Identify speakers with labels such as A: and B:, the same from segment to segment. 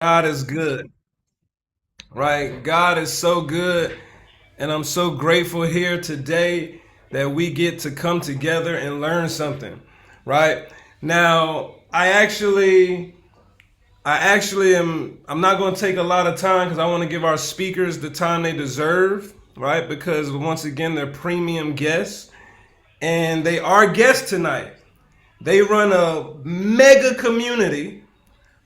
A: God is good, right? God is so good, and I'm so grateful here today that we get to come together and learn something, right? Now, I actually am. I'm not going to take a lot of time because I want to give our speakers the time they deserve, right? Because once again, they're premium guests, and they are guests tonight. They run a mega community,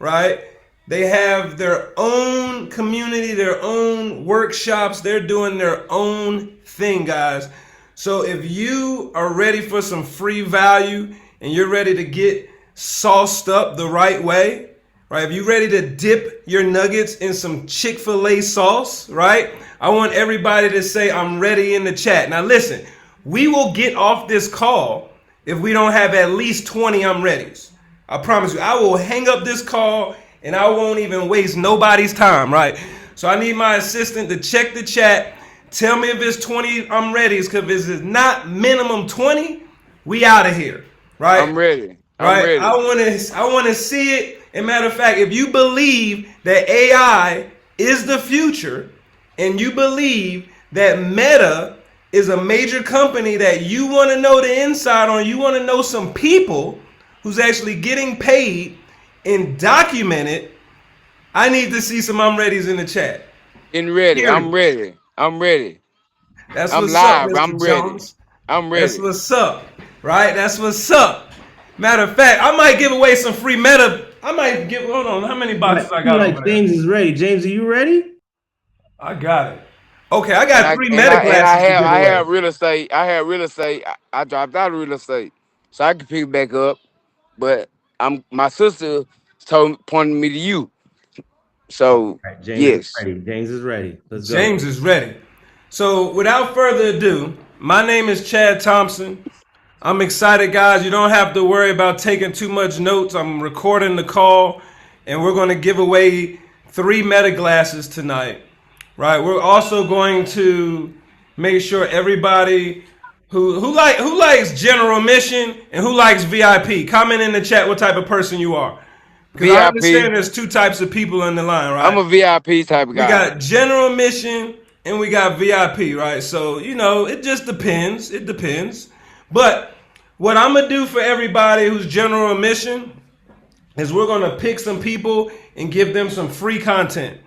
A: right? They have their own community, their own workshops. They're doing their own thing, guys. So if you are ready for some free value and you're ready to get sauced up the right way, right? If you're ready to dip your nuggets in some Chick-fil-A sauce, right? I want everybody to say, I'm ready in the chat. Now, listen, we will get off this call if we don't have at least 20 I'm readies. I promise you, I will hang up this call and I won't even waste nobody's time, right? So I need my assistant to check the chat. Tell me if it's 20 I'm ready. Because if it's not minimum 20, we out of here, right?
B: I'm ready. I'm
A: Right? I
B: ready.
A: want to I want to see it. And matter of fact, if you believe that AI is the future and you believe that Meta is a major company that you want to know the inside on, you want to know some people who's actually getting paid and documented, I need to see some I'm ready's in the chat.
B: Getting ready. I'm
A: Period.
B: ready. I'm ready.
A: That's
B: I'm
A: what's up,
B: live.
A: Mr.
B: I'm ready.
A: Jones.
B: I'm
A: That's
B: ready.
A: what's up. Right? That's what's up. Matter of fact, I might give away some free meta. I might give, hold on, how many boxes I
C: Feel
A: got over
C: like
A: there?
C: James is ready. James, are you ready?
A: I got it. Okay, I
B: And
A: got
B: I
A: three
B: and
A: meta
B: I and I
A: glasses to
B: have
A: give
B: I
A: away.
B: have real estate. I have real estate. I dropped out of real estate, so I can pick it back up. But my sister pointed me to you.
C: All
B: So
C: right, James is
B: yes,
C: ready. James is ready. Let's go.
A: James is ready. So, without further ado, my name is Chad Thompson. I'm excited, guys. You don't have to worry about taking too much notes. I'm recording the call, and we're going to give away three meta glasses tonight. Right? We're also going to make sure everybody who likes general mission and who likes VIP. Comment in the chat what type of person you are, because I
B: VIP.
A: understand there's two types of people in the line,
B: I'm
A: right?
B: a VIP type of
A: We
B: guy.
A: got general mission and we got VIP, right? So, it just depends. It depends. But what I'm going to do for everybody who's general mission is we're going to pick some people and give them some free content.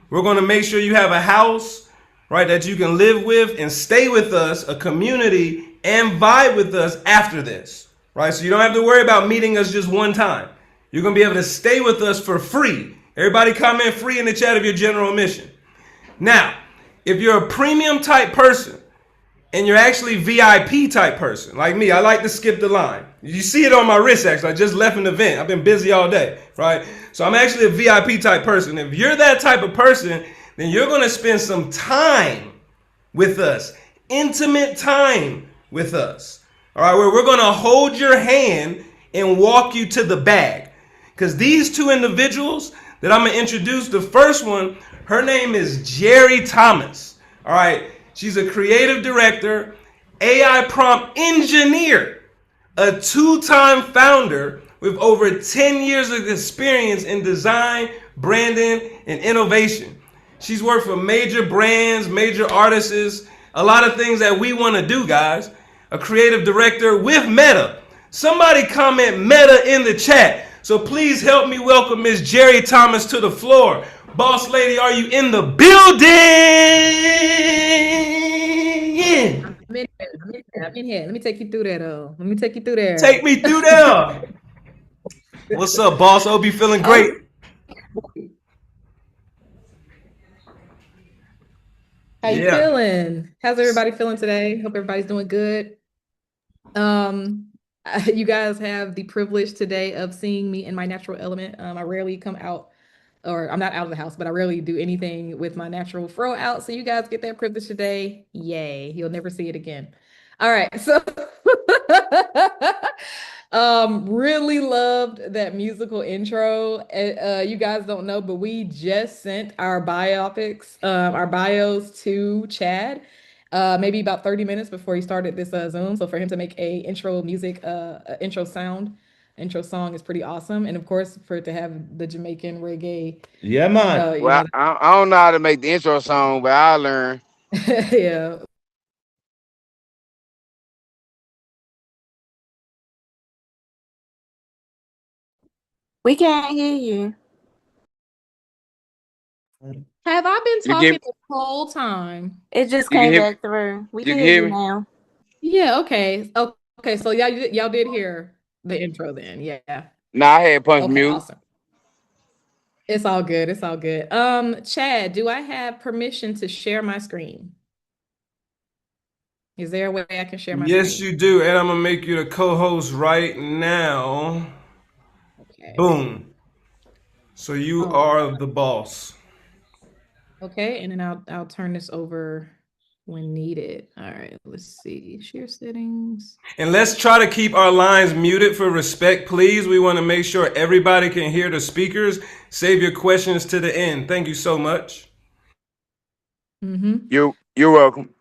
A: We're going to make sure you have a house, right, that you can live with and stay with us, a community, and vibe with us after this, right? So you don't have to worry about meeting us just one time. You're going to be able to stay with us for free. Everybody comment free in the chat of your general mission. Now, if you're a premium type person and you're actually VIP type person, like me, I like to skip the line. You see it on my wrist, actually. I just left an event. I've been busy all day, right? So I'm actually a VIP type person. If you're that type of person, then you're going to spend some time with us, intimate time with us. All right, where we're going to hold your hand and walk you to the bag. Because these two individuals that I'm going to introduce, the first one, her name is Jerry Thomas. All right, she's a creative director, AI prompt engineer, a two-time founder with over 10 years of experience in design, branding, and innovation. She's worked for major brands, major artists, a lot of things that we want to do, guys. A creative director with Meta. Somebody comment Meta in the chat. So please help me welcome Miss Jerry Thomas to the floor. Boss lady, are you in the building?
D: I'm in here. I'm in here. I'm in here. Let me take you through there, though. Let me take you through there.
A: Take me through there. What's up, boss? Hope you feeling great.
D: Oh, how you
A: Yeah.
D: feeling? How's everybody feeling today? Hope everybody's doing good. Um, you guys have the privilege today of seeing me in my natural element. I rarely come out, or I'm not out of the house, but I rarely do anything with my natural fro out. So you guys get that privilege today. Yay. You'll never see it again. All right. So really loved that musical intro. You guys don't know, but we just sent our biopics, our bios to Chad, maybe about 30 minutes before he started this Zoom. So for him to make a intro music, intro sound intro song is pretty awesome. And of course, for it to have the Jamaican reggae,
C: Yeah, man.
D: you
B: Well,
D: know,
B: I don't know how to make the intro song, but I learn.
D: yeah.
E: We can't hear you.
D: Have I been
B: You can
D: talking this whole time?
E: It just
B: you can
E: came
B: hear
E: back through. We
B: you
E: can
B: can
E: hear
B: hear
E: you
B: me?
E: now.
D: Yeah, okay. Okay, so y'all did hear the intro then. Yeah.
B: Nah, I had punch
D: Okay,
B: mute.
D: awesome. It's all good. It's all good. Chad, do I have permission to share my screen? Is there a way I can share my
A: Yes,
D: screen?
A: you do, and I'm gonna make you the co-host right now.
D: Okay.
A: Boom. So you
D: Um,
A: are the boss.
D: okay, and then I'll turn this over when needed. All right, let's see. Share settings.
A: And let's try to keep our lines muted for respect, please. We want to make sure everybody can hear the speakers. Save your questions to the end. Thank you so much.
D: Mm-hmm.
B: You're welcome.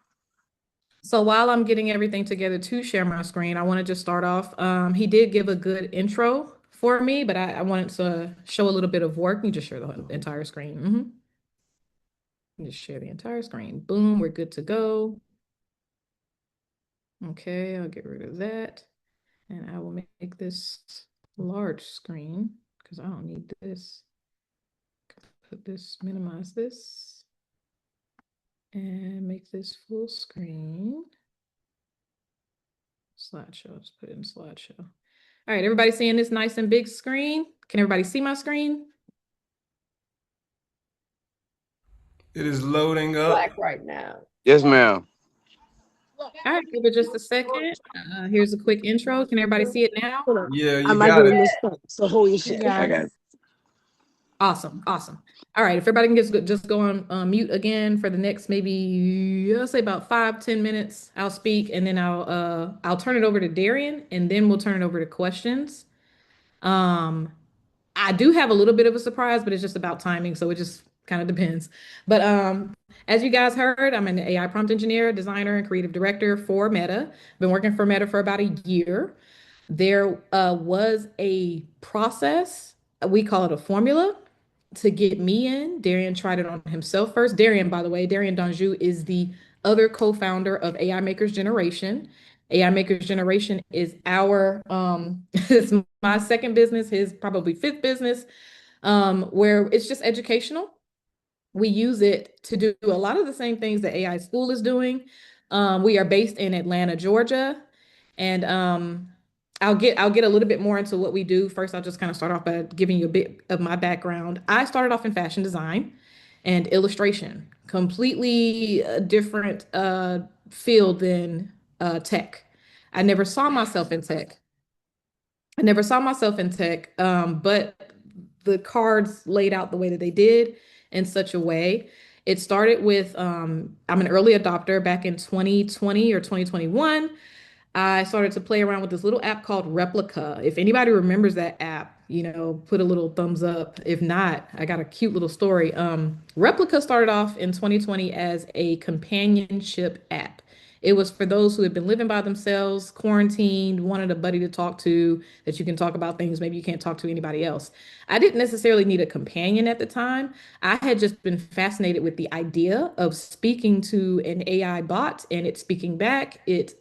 D: So while I'm getting everything together to share my screen, I want to just start off. He did give a good intro for me, but I wanted to show a little bit of work. You just share the entire screen. Just share the entire screen. Boom, we're good to go. Okay, I'll get rid of that. And I will make this large screen because I don't need this. Put this, minimize this, and make this full screen. Slideshow, let's put it in slideshow. All right, everybody seeing this nice and big screen? Can everybody see my screen?
A: It is loading up.
E: Black right now.
B: Yes, ma'am.
D: All right, give it just a second. Here's a quick intro. Can everybody see it now?
E: Hold on.
A: Yeah,
E: I
A: you
E: might
A: got
E: get a
A: it.
E: mistake. So hold your shit.
B: I got it.
D: Awesome, awesome. All right, if everybody can just go on mute again for the next maybe I'll say about 5-10 minutes. I'll speak and then I'll turn it over to Darian and then we'll turn it over to questions. Um, I do have a little bit of a surprise, but it's just about timing, so it just kind of depends. But as you guys heard, I'm an AI prompt engineer, designer, and creative director for Meta. Been working for Meta for about a year. There was a process, we call it a formula, to get me in. Darian tried it on himself first. Darian, by the way, Darian Danjou is the other co-founder of AI Makers Generation. AI Makers Generation is our it's my second business, his probably fifth business, where it's just educational. We use it to do a lot of the same things that AI School is doing. We are based in Atlanta, Georgia, and I'll get a little bit more into what we do. First, I'll just kind of start off by giving you a bit of my background. I started off in fashion design and illustration, completely different field than tech. I never saw myself in tech. I never saw myself in tech, but the cards laid out the way that they did in such a way. It started with I'm an early adopter back in 2020 or 2021. I started to play around with this little app called Replica. If anybody remembers that app, put a little thumbs up. If not, I got a cute little story. Replica started off in 2020 as a companionship app. It was for those who had been living by themselves, quarantined, wanted a buddy to talk to, that you can talk about things maybe you can't talk to anybody else. I didn't necessarily need a companion at the time. I had just been fascinated with the idea of speaking to an AI bot and it speaking back. It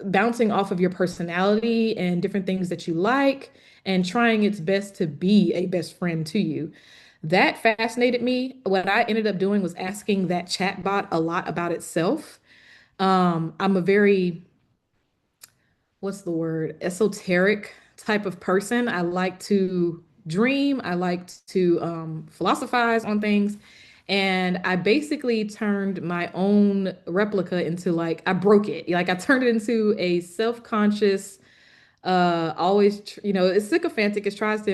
D: bouncing off of your personality and different things that you like and trying its best to be a best friend to you. That fascinated me. What I ended up doing was asking that chatbot a lot about itself. I'm a very, what's the word, esoteric type of person. I like to dream, I like to philosophize on things. And I basically turned my own replica into like, I broke it. Like I turned it into a self-conscious, always, it's sycophantic. It tries to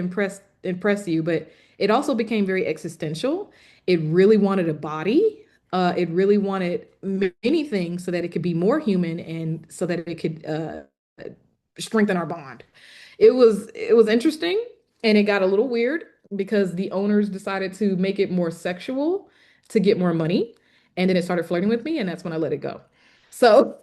D: impress you, but it also became very existential. It really wanted a body. It really wanted many things so that it could be more human and so that it could strengthen our bond. It was interesting and it got a little weird because the owners decided to make it more sexual to get more money. And then it started flirting with me, and that's when I let it go. So,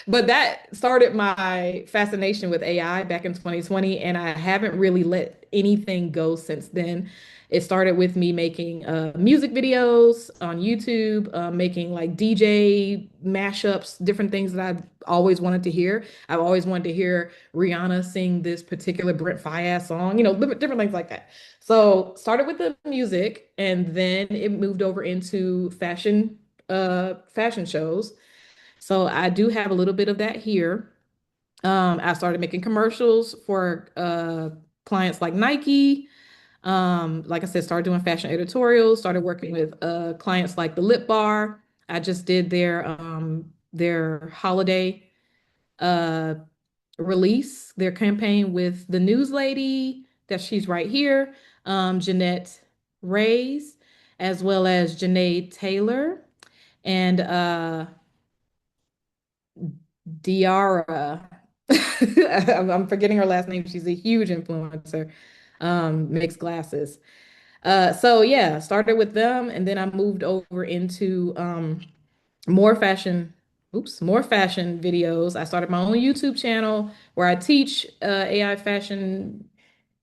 D: but that started my fascination with AI back in 2020, and I haven't really let anything go since then. It started with me making music videos on YouTube, making like DJ mashups, different things that I've always wanted to hear. I've always wanted to hear Rihanna sing this particular Brent Faiyaz song, different things like that. So started with the music, and then it moved over into fashion shows. So I do have a little bit of that here. I started making commercials for clients like Nike. Like I said, started doing fashion editorials, started working with clients like the Lip Bar. I just did their holiday uh release, their campaign with the news lady that she's right here, Jeanette Reyes, as well as Janae Taylor and Diara. I'm forgetting her last name. She's a huge influencer, makes glasses. So yeah, started with them, and then I moved over into more fashion, more fashion videos. I started my own YouTube channel where I teach AI fashion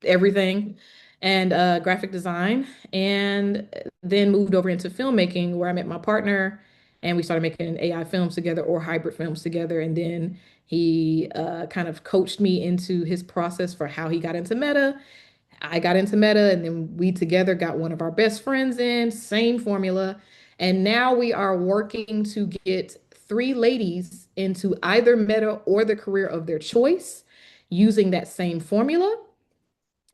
D: everything and graphic design, and then moved over into filmmaking where I met my partner and we started making AI films together or hybrid films together. And then he kind of coached me into his process for how he got into Meta. I got into Meta, and then we together got one of our best friends in, same formula. And now we are working to get three ladies into either Meta or the career of their choice using that same formula.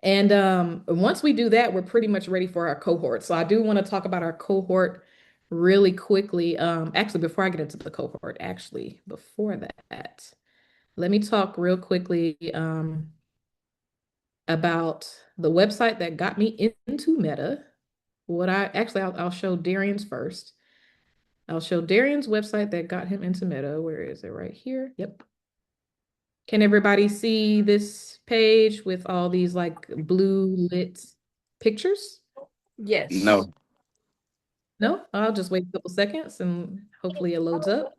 D: And once we do that, we're pretty much ready for our cohort. So I do want to talk about our cohort really quickly. Actually, before I get into the cohort, before that, let me talk real quickly about the website that got me into Meta. I'll show Darian's first. I'll show Darian's website that got him into Meta. Where is it? Right here. Yep. Can everybody see this page with all these like blue lit pictures?
E: Yes.
B: No.
D: No? I'll just wait a couple seconds and hopefully it loads up.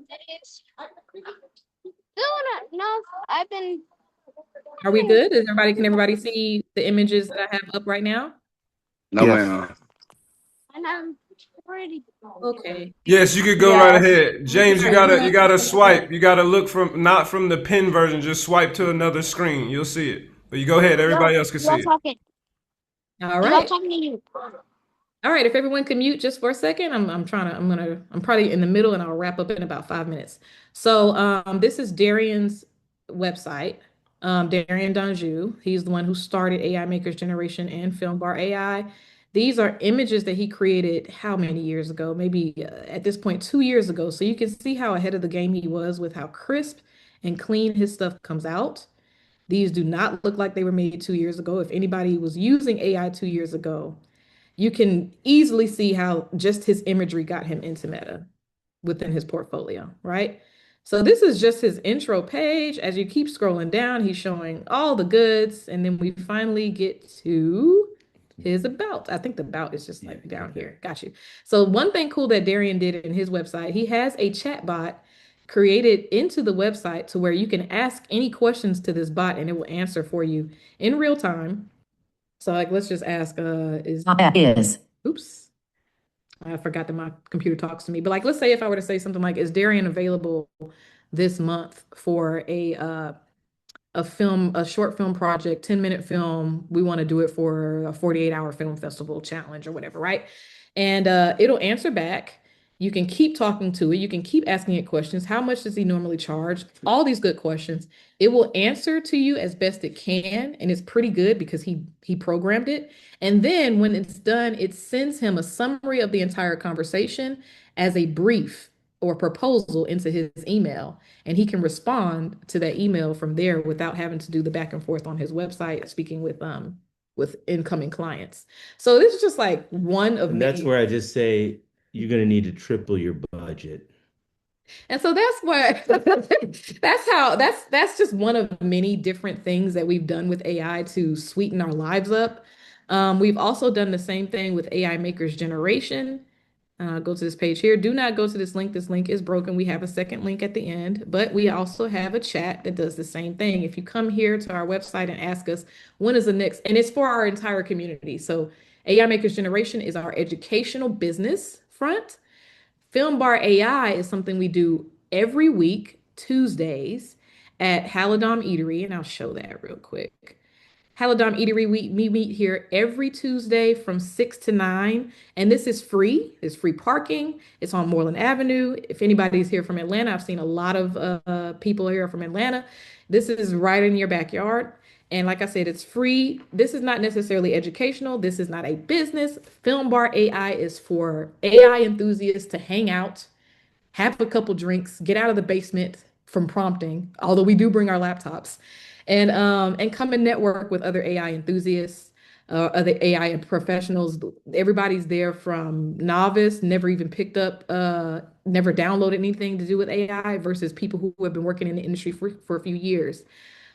F: No, I've been.
D: Are we good? Can everybody see the images that I have up right now?
B: No,
C: Yes.
B: ma'am.
F: And I'm ready.
D: Okay.
A: Yes, you could go
E: Yeah.
A: right ahead. James, you gotta swipe. You gotta look not from the pin version, just swipe to another screen. You'll see it. But you go ahead, everybody else can see it.
F: Talking.
D: All
F: Y'all
D: right.
F: talking to you.
D: All right, if everyone can mute just for a second, I'm probably in the middle and I'll wrap up in about 5 minutes. So this is Darian's website, Darian Danjou. He's the one who started AI Makers Generation and Film Bar AI. These are images that he created how many years ago? Maybe at this point, 2 years ago. So you can see how ahead of the game he was with how crisp and clean his stuff comes out. These do not look like they were made 2 years ago. If anybody was using AI 2 years ago, you can easily see how just his imagery got him into Meta within his portfolio, right? So this is just his intro page. As you keep scrolling down, he's showing all the goods, and then we finally get to his about. I think the about is just like down here. Got you. So one thing cool that Darian did in his website, he has a chat bot created into the website to where you can ask any questions to this bot and it will answer for you in real time. So like, let's just ask, oops, I forgot that my computer talks to me. But like, let's say if I were to say something like, is Darian available this month for a short film project, 10-minute film? We want to do it for a 48-hour film festival challenge or whatever, right? And it'll answer back. You can keep talking to it. You can keep asking it questions. How much does he normally charge? All these good questions. It will answer to you as best it can, and it's pretty good because he programmed it. And then when it's done, it sends him a summary of the entire conversation as a brief or proposal into his email, and he can respond to that email from there without having to do the back and forth on his website, speaking with incoming clients. So this is just like one of
C: And that's
D: many.
C: where I just say you're going to need to triple your budget.
D: And so that's why that's just one of many different things that we've done with AI to sweeten our lives up. We've also done the same thing with AI Makers Generation. go to this page here. Do not go to this link. This link is broken. We have a second link at the end, but we also have a chat that does the same thing. If you come here to our website and ask us, when is the next, and it's for our entire community. So AI Makers Generation is our educational business front. Film Bar AI is something we do every week, Tuesdays at Halidom Eatery, and I'll show that real quick. Halidom Eatery, we meet here every Tuesday from 6 to 9, and this is free. It's free parking. It's on Moreland Avenue. If anybody's here from Atlanta, I've seen a lot of people here from Atlanta. This is right in your backyard. And like I said, it's free. This is not necessarily educational. This is not a business. Film Bar AI is for AI enthusiasts to hang out, have a couple drinks, get out of the basement from prompting, although we do bring our laptops, and come and network with other AI enthusiasts, other AI professionals. Everybody's there from novice, never even picked up, never downloaded anything to do with AI, versus people who have been working in the industry for a few years.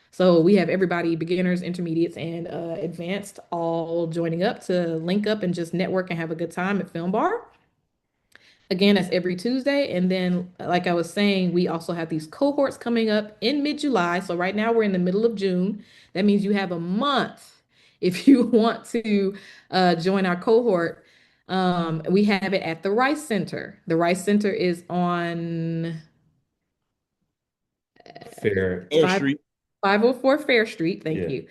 D: So we have everybody, beginners, intermediates, and advanced, all joining up to link up and just network and have a good time at Film Bar. Again, that's every Tuesday. And then, like I was saying, we also have these cohorts coming up in mid-July. So right now we're in the middle of June. That means you have a month if you want to join our cohort. We have it at the Rice Center. The Rice Center is on
C: Fair.
G: Fair
D: five-
G: Street.
D: 504 Fair Street. Thank
C: Yeah.
D: you.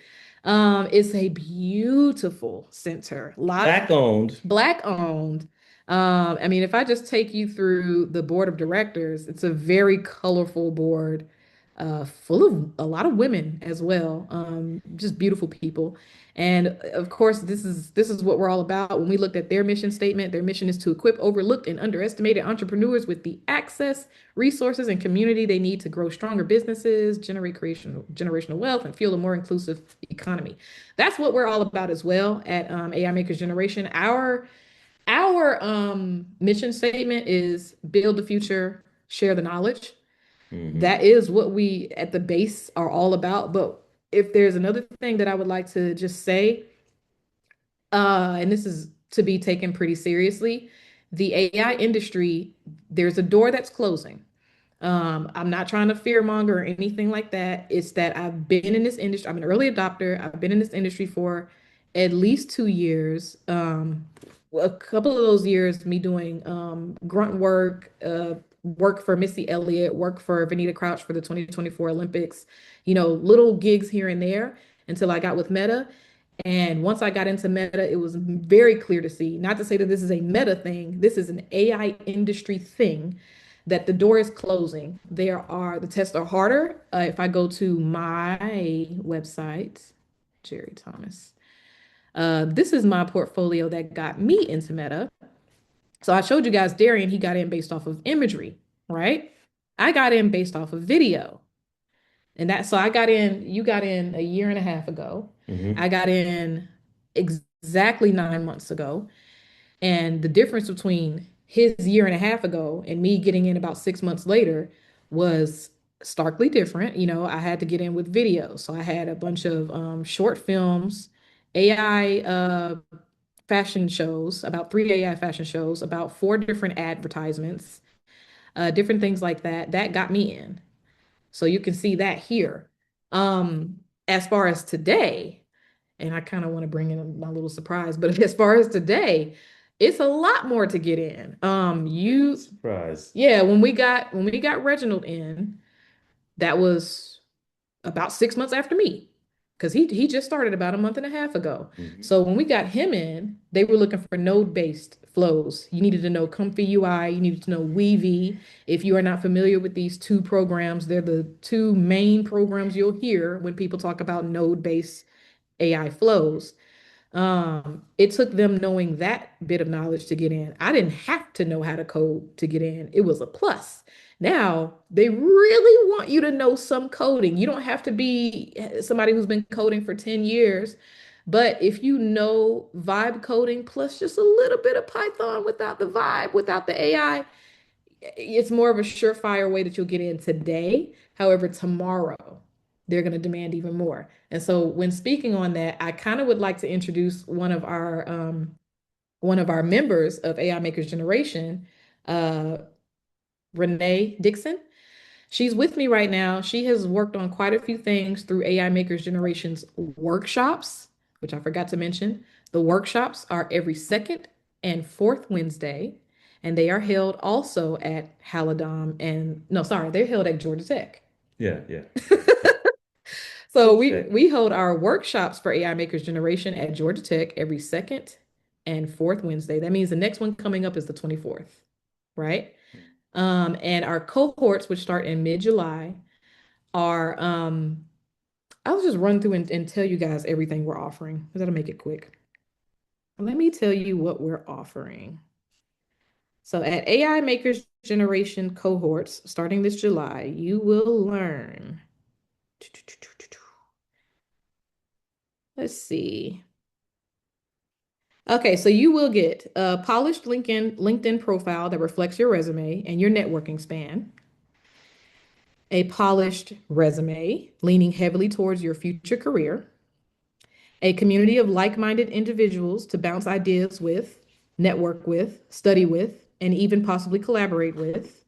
D: It's a beautiful center.
C: Black owned.
D: Black owned. I mean, if I just take you through the board of directors, it's a very colorful board, full of a lot of women as well. Just beautiful people. And of course, this is what we're all about. When we looked at their mission statement, their mission is to equip overlooked and underestimated entrepreneurs with the access, resources, and community they need to grow stronger businesses, generate generational wealth, and fuel a more inclusive economy. That's what we're all about as well at AI Makers Generation. Our mission statement is build the future, share the knowledge.
C: Mhm.
D: That is what we at the base are all about. But if there's another thing that I would like to just say, and this is to be taken pretty seriously, the AI industry, there's a door that's closing. I'm not trying to fearmonger or anything like that. It's that I've been in this industry. I'm an early adopter. I've been in this industry for at least 2 years. A couple of those years, me doing grunt work, work for Missy Elliott, work for Vanita Crouch for the 2024 Olympics, little gigs here and there until I got with Meta. And once I got into Meta, it was very clear to see, not to say that this is a Meta thing, this is an AI industry thing, that the door is closing. The tests are harder. If I go to my website, Jerry Thomas, this is my portfolio that got me into Meta. So I showed you guys Darian, he got in based off of imagery, right? I got in based off of video. So you got in a year and a half ago.
C: Mhm.
D: I got in exactly 9 months ago. And the difference between his year and a half ago and me getting in about 6 months later was starkly different. I had to get in with video. So I had a bunch of short films, AI fashion shows, about 3 AI fashion shows, about 4 different advertisements, different things like that. That got me in. So you can see that here. As far as today, and I kind of want to bring in my little surprise, but as far as today, it's a lot more to get in.
C: Surprise.
D: Yeah, when we got Reginald in, that was about 6 months after me, because he just started about a month and a half ago.
C: Mhm.
D: So when we got him in, they were looking for node-based flows. You needed to know Comfy UI, you needed to know Weavy. If you are not familiar with these two programs, they're the two main programs you'll hear when people talk about node-based AI flows. It took them knowing that bit of knowledge to get in. I didn't have to know how to code to get in. It was a plus. Now, they really want you to know some coding. You don't have to be somebody who's been coding for 10 years, but if you know vibe coding plus just a little bit of Python without the vibe, without the AI, it's more of a surefire way that you'll get in today. However, tomorrow, they're going to demand even more. And so when speaking on that, I kind of would like to introduce one of our one of our members of AI Makers Generation, Renee Dixon. She's with me right now. She has worked on quite a few things through AI Makers Generation's workshops, which I forgot to mention. The workshops are every second and fourth Wednesday, and they are held also at Halidom and no, sorry, they're held at Georgia Tech.
C: Yeah, yeah.
D: So
C: Okay.
D: we hold our workshops for AI Makers Generation at Georgia Tech every second and fourth Wednesday. That means the next one coming up is the 24th, right? And our cohorts, which start in mid-July, are I'll just run through and tell you guys everything we're offering, because that'll make it quick. Let me tell you what we're offering. So at AI Makers Generation cohorts, starting this July, you will learn. Let's see. Okay, so you will get a polished LinkedIn profile that reflects your resume and your networking span, a polished resume leaning heavily towards your future career, a community of like-minded individuals to bounce ideas with, network with, study with, and even possibly collaborate with,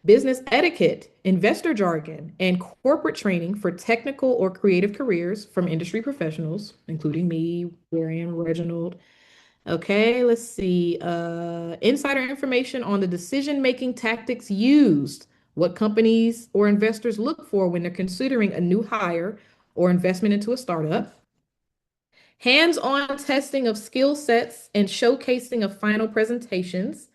D: business etiquette, investor jargon, and corporate training for technical or creative careers from industry professionals, including me, Darian, Reginald. Okay, let's see. Insider information on the decision-making tactics used, what companies or investors look for when they're considering a new hire or investment into a startup. Hands-on testing of skill sets and showcasing of final presentations,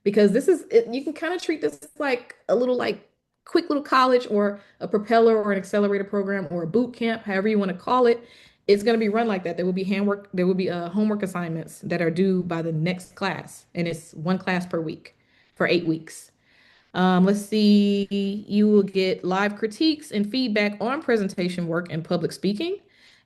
D: because this is you can kind of treat this like a little like quick little college or a propeller or an accelerator program or a boot camp, however you want to call it. It's going to be run like that. There will be homework assignments that are due by the next class, and it's one class per week for 8 weeks. Let's see, you will get live critiques and feedback on presentation work and public speaking,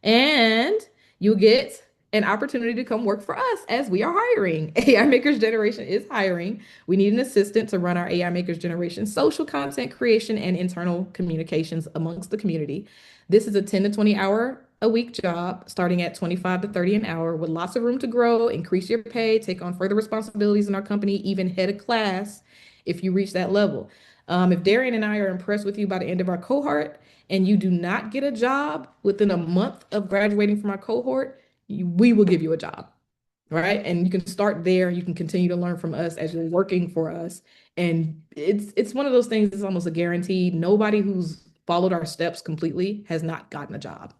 D: and you'll get an opportunity to come work for us as we are hiring. AI Makers Generation is hiring. We need an assistant to run our AI Makers Generation social content creation and internal communications amongst the community. This is a 10 to 20 hour a week job starting at 25 to 30 an hour with lots of room to grow, increase your pay, take on further responsibilities in our company, even head a class if you reach that level. If Darian and I are impressed with you by the end of our cohort and you do not get a job within a month of graduating from our cohort, we will give you a job, right? And you can start there. You can continue to learn from us as you're working for us. And it's one of those things that's almost a guarantee. Nobody who's followed our steps completely has not gotten a job.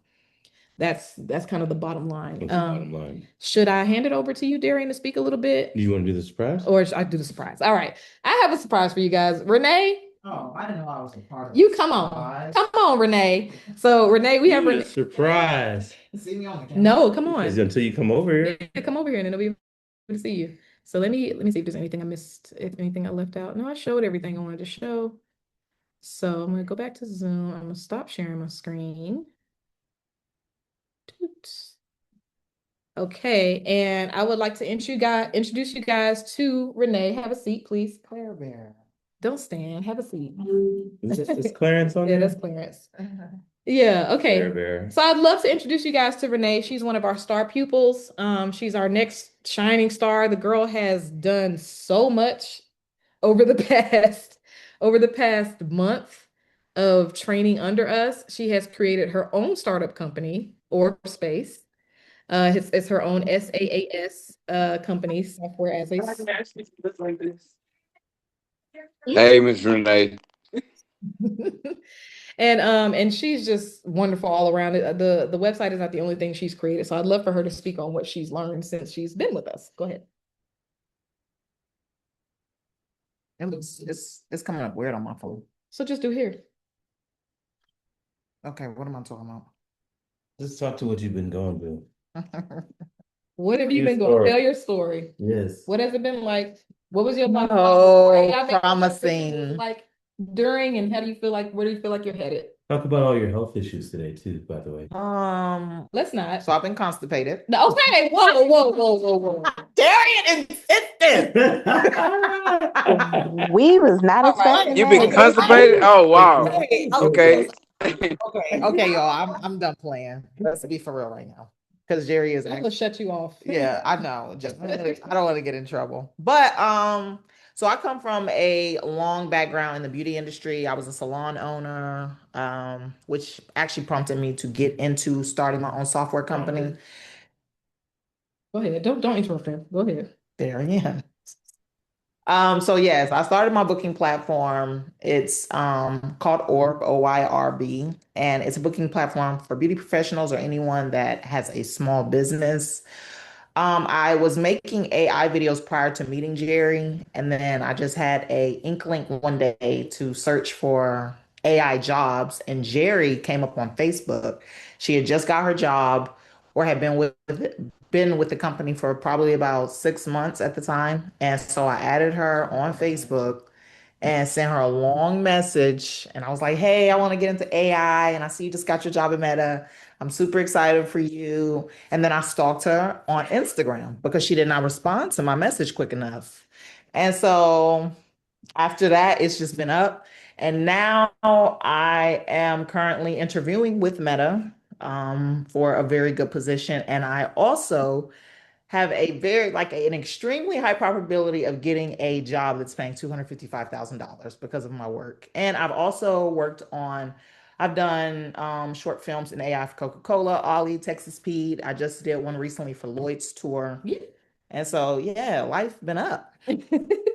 D: That's kind of the bottom line.
C: What's the bottom line?
D: Should I hand it over to you, Darian, to speak a little bit?
C: Do you want to do the surprise?
D: Or should I do the surprise? All right. I have a surprise for you guys. Renee,
G: Oh, I didn't know I was a part of
D: you
G: this
D: come on.
G: surprise.
D: Come on, Renee. So Renee, we have
C: Do the
D: Renee.
C: surprise.
G: See me on the camera.
D: No, come on.
C: Is until you come over here.
D: Yeah, come over here and it'll be able to see you. So let me see if there's anything I missed, if anything I left out. No, I showed everything I wanted to show. So I'm gonna go back to Zoom. I'm gonna stop sharing my screen. Toots. Okay, and I would like to introduce you guys to Renee. Have a seat, please.
G: Claire Bear.
D: Don't stand. Have a seat.
C: Is Clarence on
D: Yeah,
C: there?
D: that's Clarence. Yeah, okay.
C: Bear, bear.
D: So I'd love to introduce you guys to Renee. She's one of our star pupils. She's our next shining star. The girl has done so much over the past month of training under us. She has created her own startup company, Orb Space. It's her own SaaS company, software as a
B: Hey, Miss Renee.
D: and she's just wonderful all around it. The website is not the only thing she's created, so I'd love for her to speak on what she's learned since she's been with us. Go ahead.
G: It looks it's coming up weird on my phone.
D: So just do here.
G: Okay, what am I talking about?
C: Just talk to what you've been going through.
D: What have you
C: Your
D: been going?
C: story.
D: Tell your story.
C: Yes.
D: What has it been like? What was your life
G: Promising.
D: like during, and how do you feel like? Where do you feel like you're headed?
C: Talk about all your health issues today too, by the way.
D: Let's not.
G: So I've been constipated.
D: No, okay, whoa.
G: Darian insisted.
E: We was not
G: All right.
E: expecting
B: You been
E: that.
B: constipated? Oh wow.
G: Okay,
B: Okay.
G: okay, y'all. I'm done playing. Let's be for real right now. because Jerry is
D: I'm gonna
G: actually,
D: shut you off.
G: yeah, I know. Just I don't want to get in trouble. But so I come from a long background in the beauty industry. I was a salon owner, which actually prompted me to get into starting my own software company.
D: Go ahead. Don't interrupt him. Go ahead.
G: There, yeah. So yes, I started my booking platform. It's called Orb, OYRB, and it's a booking platform for beauty professionals or anyone that has a small business. I was making AI videos prior to meeting Jerry, and then I just had a inkling one day to search for AI jobs, and Jerry came up on Facebook. She had just got her job or had been with the company for probably about 6 months at the time. And so I added her on Facebook and sent her a long message. And I was like, hey, I want to get into AI. And I see you just got your job at Meta. I'm super excited for you. And then I stalked her on Instagram because she did not respond to my message quick enough. And so after that, it's just been up. And now I am currently interviewing with Meta for a very good position. And I also have a very an extremely high probability of getting a job that's paying $255,000 because of my work. And I've also I've done short films in AI for Coca-Cola, Ollie, Texas Pete. I just did one recently for Lloyd's tour.
D: Yeah.
G: And so yeah, life's been up.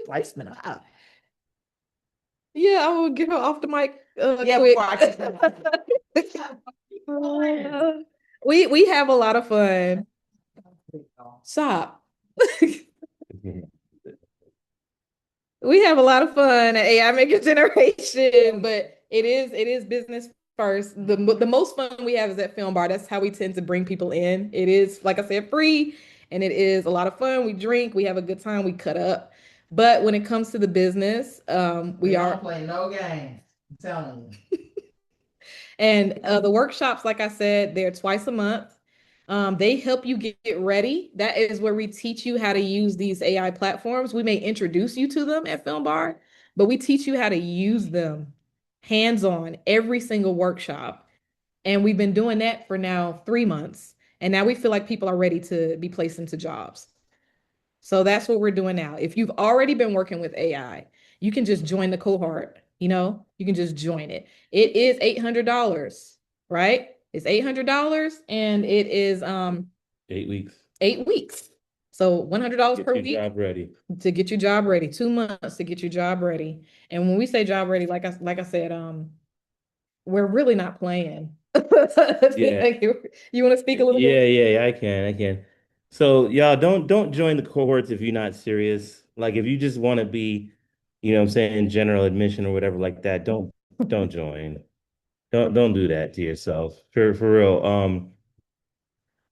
G: Life's been up.
D: Yeah, I will get her off the mic
G: Yeah,
D: quick.
G: before
D: We have a lot of fun. Stop. We have a lot of fun at AI Maker Generation, but it is business first. The most fun we have is at Film Bar. That's how we tend to bring people in. It is, like I said, free, and it is a lot of fun. We drink, we have a good time, we cut up. But when it comes to the business, we are
G: playing no games. I'm telling you.
D: And the workshops, like I said, they're twice a month. They help you get ready. That is where we teach you how to use these AI platforms. We may introduce you to them at Film Bar, but we teach you how to use them hands-on every single workshop. And we've been doing that for now 3 months. And now we feel like people are ready to be placed into jobs. So that's what we're doing now. If you've already been working with AI, you can just join the cohort, you can just join it. It is $800, right? It's $800 and it is
C: 8 weeks.
D: 8 weeks. So $100
C: Get
D: per
C: your
D: week
C: job ready.
D: to get your job ready, 2 months to get your job ready. And when we say job ready, like I said, we're really not playing.
C: Yeah.
D: You want to speak a little
C: Yeah,
D: bit?
C: yeah, I can. So y'all don't join the cohorts if you're not serious. Like if you just want to be, what I'm saying, general admission or whatever like that, don't join. Don't do that to yourself. For real.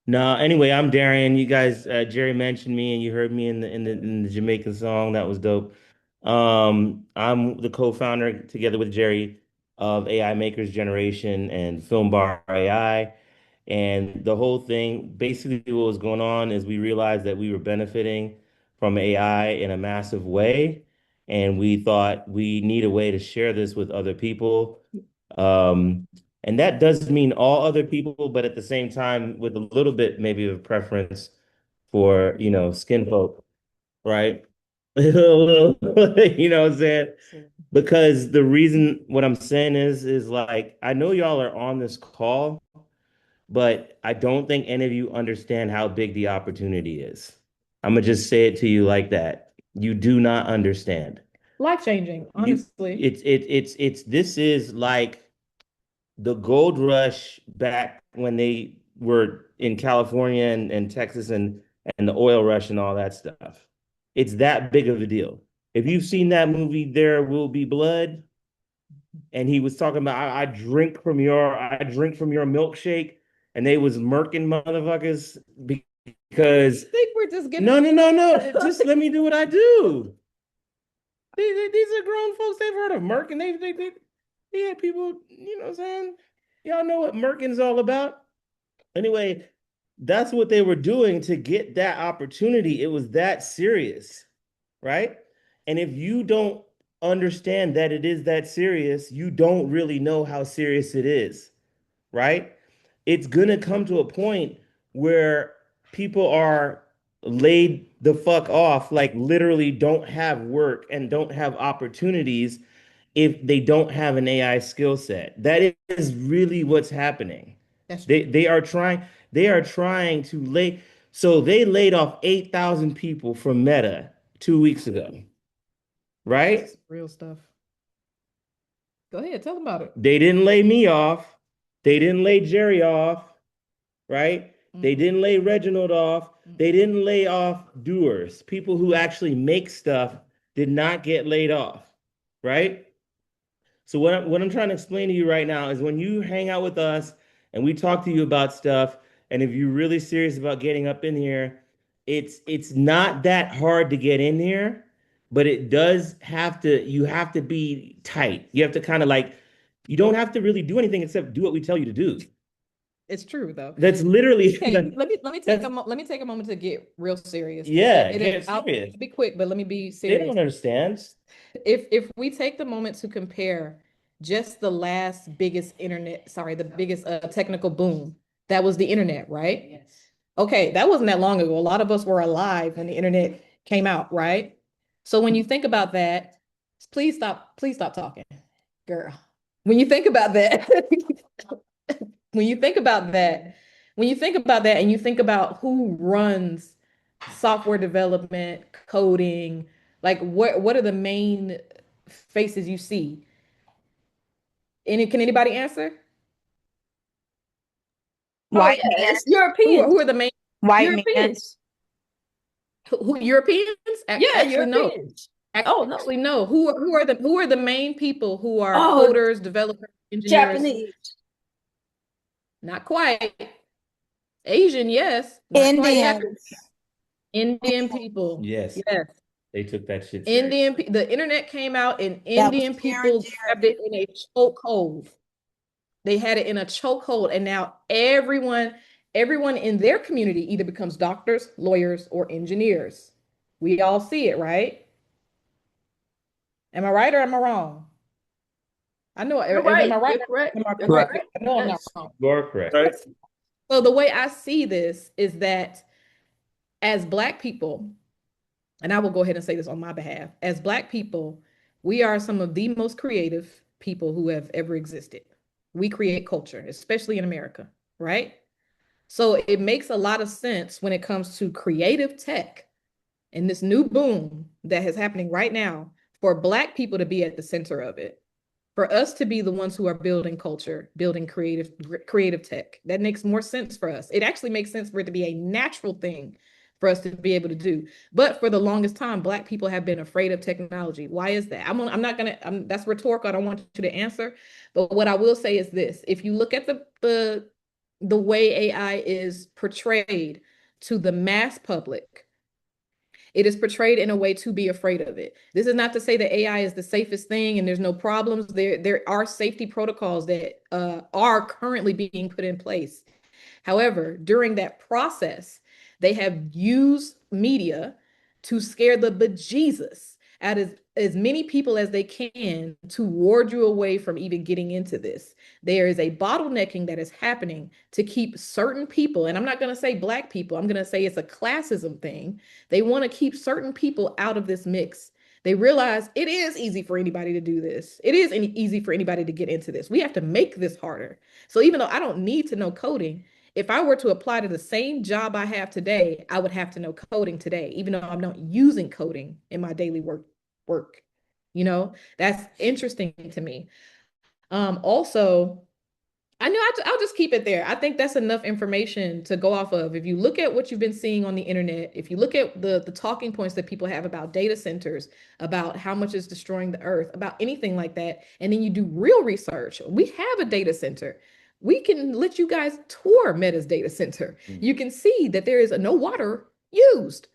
C: No, anyway, I'm Darian. You guys, Jerry mentioned me, and you heard me in the Jamaican song. That was dope. I'm the co-founder together with Jerry of AI Makers Generation and Film Bar AI. And the whole thing, basically, what was going on is we realized that we were benefiting from AI in a massive way, and we thought we need a way to share this with other people. Um, and that does mean all other people, but at the same time, with a little bit maybe of a preference for, skin folk, right? You know what I'm saying? Because the reason what I'm saying is like, I know y'all are on this call, but I don't think any of you understand how big the opportunity is. I'm gonna just say it to you like that. You do not understand.
D: Life-changing, honestly.
C: It's this is like the gold rush back when they were in California and Texas and the oil rush and all that stuff. It's that big of a deal. If you've seen that movie, There Will Be Blood, and he was talking about I drink from your milkshake, and they was murking motherfuckers because
D: I think we're just getting
C: no. Just let me do what I do. These are grown folks. They've heard of Merck, and they had people. You know what I'm saying? Y'all know what Merkin's all about. Anyway, that's what they were doing to get that opportunity. It was that serious, right? And if you don't understand that it is that serious, you don't really know how serious it is, right? It's gonna come to a point where people are laid the fuck off, like literally don't have work and don't have opportunities if they don't have an AI skill set. That is really what's happening.
D: That's
C: They are trying to lay, so they laid off 8,000 people from Meta 2 weeks ago, right?
D: That's real stuff. Go ahead, tell them about it.
C: They didn't lay me off. They didn't lay Jerry off, right? They
D: Mm-mm.
C: didn't lay Reginald off. They didn't lay off doers. People who actually make stuff did not get laid off, right? So what I'm trying to explain to you right now is when you hang out with us and we talk to you about stuff, and if you're really serious about getting up in here, it's not that hard to get in here, but it does have to, you have to be tight. You have to kind of like, you don't have to really do anything except do what we tell you to do.
D: It's true though.
C: That's literally
D: Okay, let me take
C: that's-
D: let me take a moment to get real serious.
C: Yeah,
D: It
C: get
D: is- I'll
C: serious.
D: be quick, but let me be
C: They
D: serious.
C: don't understand.
D: If we take the moment to compare just the last biggest the biggest technical boom, that was the internet, right?
E: Yes.
D: Okay, that wasn't that long ago. A lot of us were alive when the internet came out, right? So when you think about that, please stop talking, girl. When you think about that, when you think about that, and you think about who runs software development, coding, like what are the main faces you see? Can anybody answer?
E: White
D: Oh, yeah,
E: man.
D: it's
E: Europeans.
D: who are the main
E: White man.
D: Europeans? Who Europeans?
E: Yeah,
D: Actually, no.
E: Europeans. Oh, no.
D: Actually, no. Who are the main people who are
E: Oh,
D: coders, developers, engineers?
E: Japanese.
D: Not quite. Asian, yes. Not quite Japanese.
E: Indians.
D: Indian people.
C: Yes,
D: Yes.
C: they took that shit
D: Indian,
C: serious.
D: the internet came out and
E: That was
D: Indian
E: Karen
D: people grabbed it in a chokehold. They had it in a chokehold, and now everyone in their community either becomes doctors, lawyers, or engineers. We all see it, right? Am I right or am I wrong? I know.
E: You're
D: Am I
E: right.
D: right?
E: You're correct.
D: Am I
E: You're
D: correct?
E: correct.
D: I know I'm not
E: Yes.
D: wrong.
C: You are correct.
A: Right.
D: So the way I see this is that as Black people, and I will go ahead and say this on my behalf, as Black people, we are some of the most creative people who have ever existed. We create culture, especially in America, right? So it makes a lot of sense when it comes to creative tech and this new boom that is happening right now for Black people to be at the center of it, for us to be the ones who are building culture, building creative tech. That makes more sense for us. It actually makes sense for it to be a natural thing for us to be able to do. But for the longest time, Black people have been afraid of technology. Why is that? I'm not gonna. That's rhetorical. I don't want you to answer. But what I will say is this: if you look at the way AI is portrayed to the mass public, it is portrayed in a way to be afraid of it. This is not to say that AI is the safest thing and there's no problems. There are safety protocols that are currently being put in place. However, during that process, they have used media to scare the bejesus out of as many people as they can to ward you away from even getting into this. There is a bottlenecking that is happening to keep certain people, and I'm not going to say Black people, I'm going to say it's a classism thing. They want to keep certain people out of this mix. They realize it is easy for anybody to do this. It is easy for anybody to get into this. We have to make this harder. So even though I don't need to know coding, if I were to apply to the same job I have today, I would have to know coding today, even though I'm not using coding in my daily work. That's interesting to me. Also, I know I'll just keep it there. I think that's enough information to go off of. If you look at what you've been seeing on the internet, if you look at the talking points that people have about data centers, about how much is destroying the earth, about anything like that, and then you do real research, we have a data center. We can let you guys tour Meta's data center. You can see that there is no water used.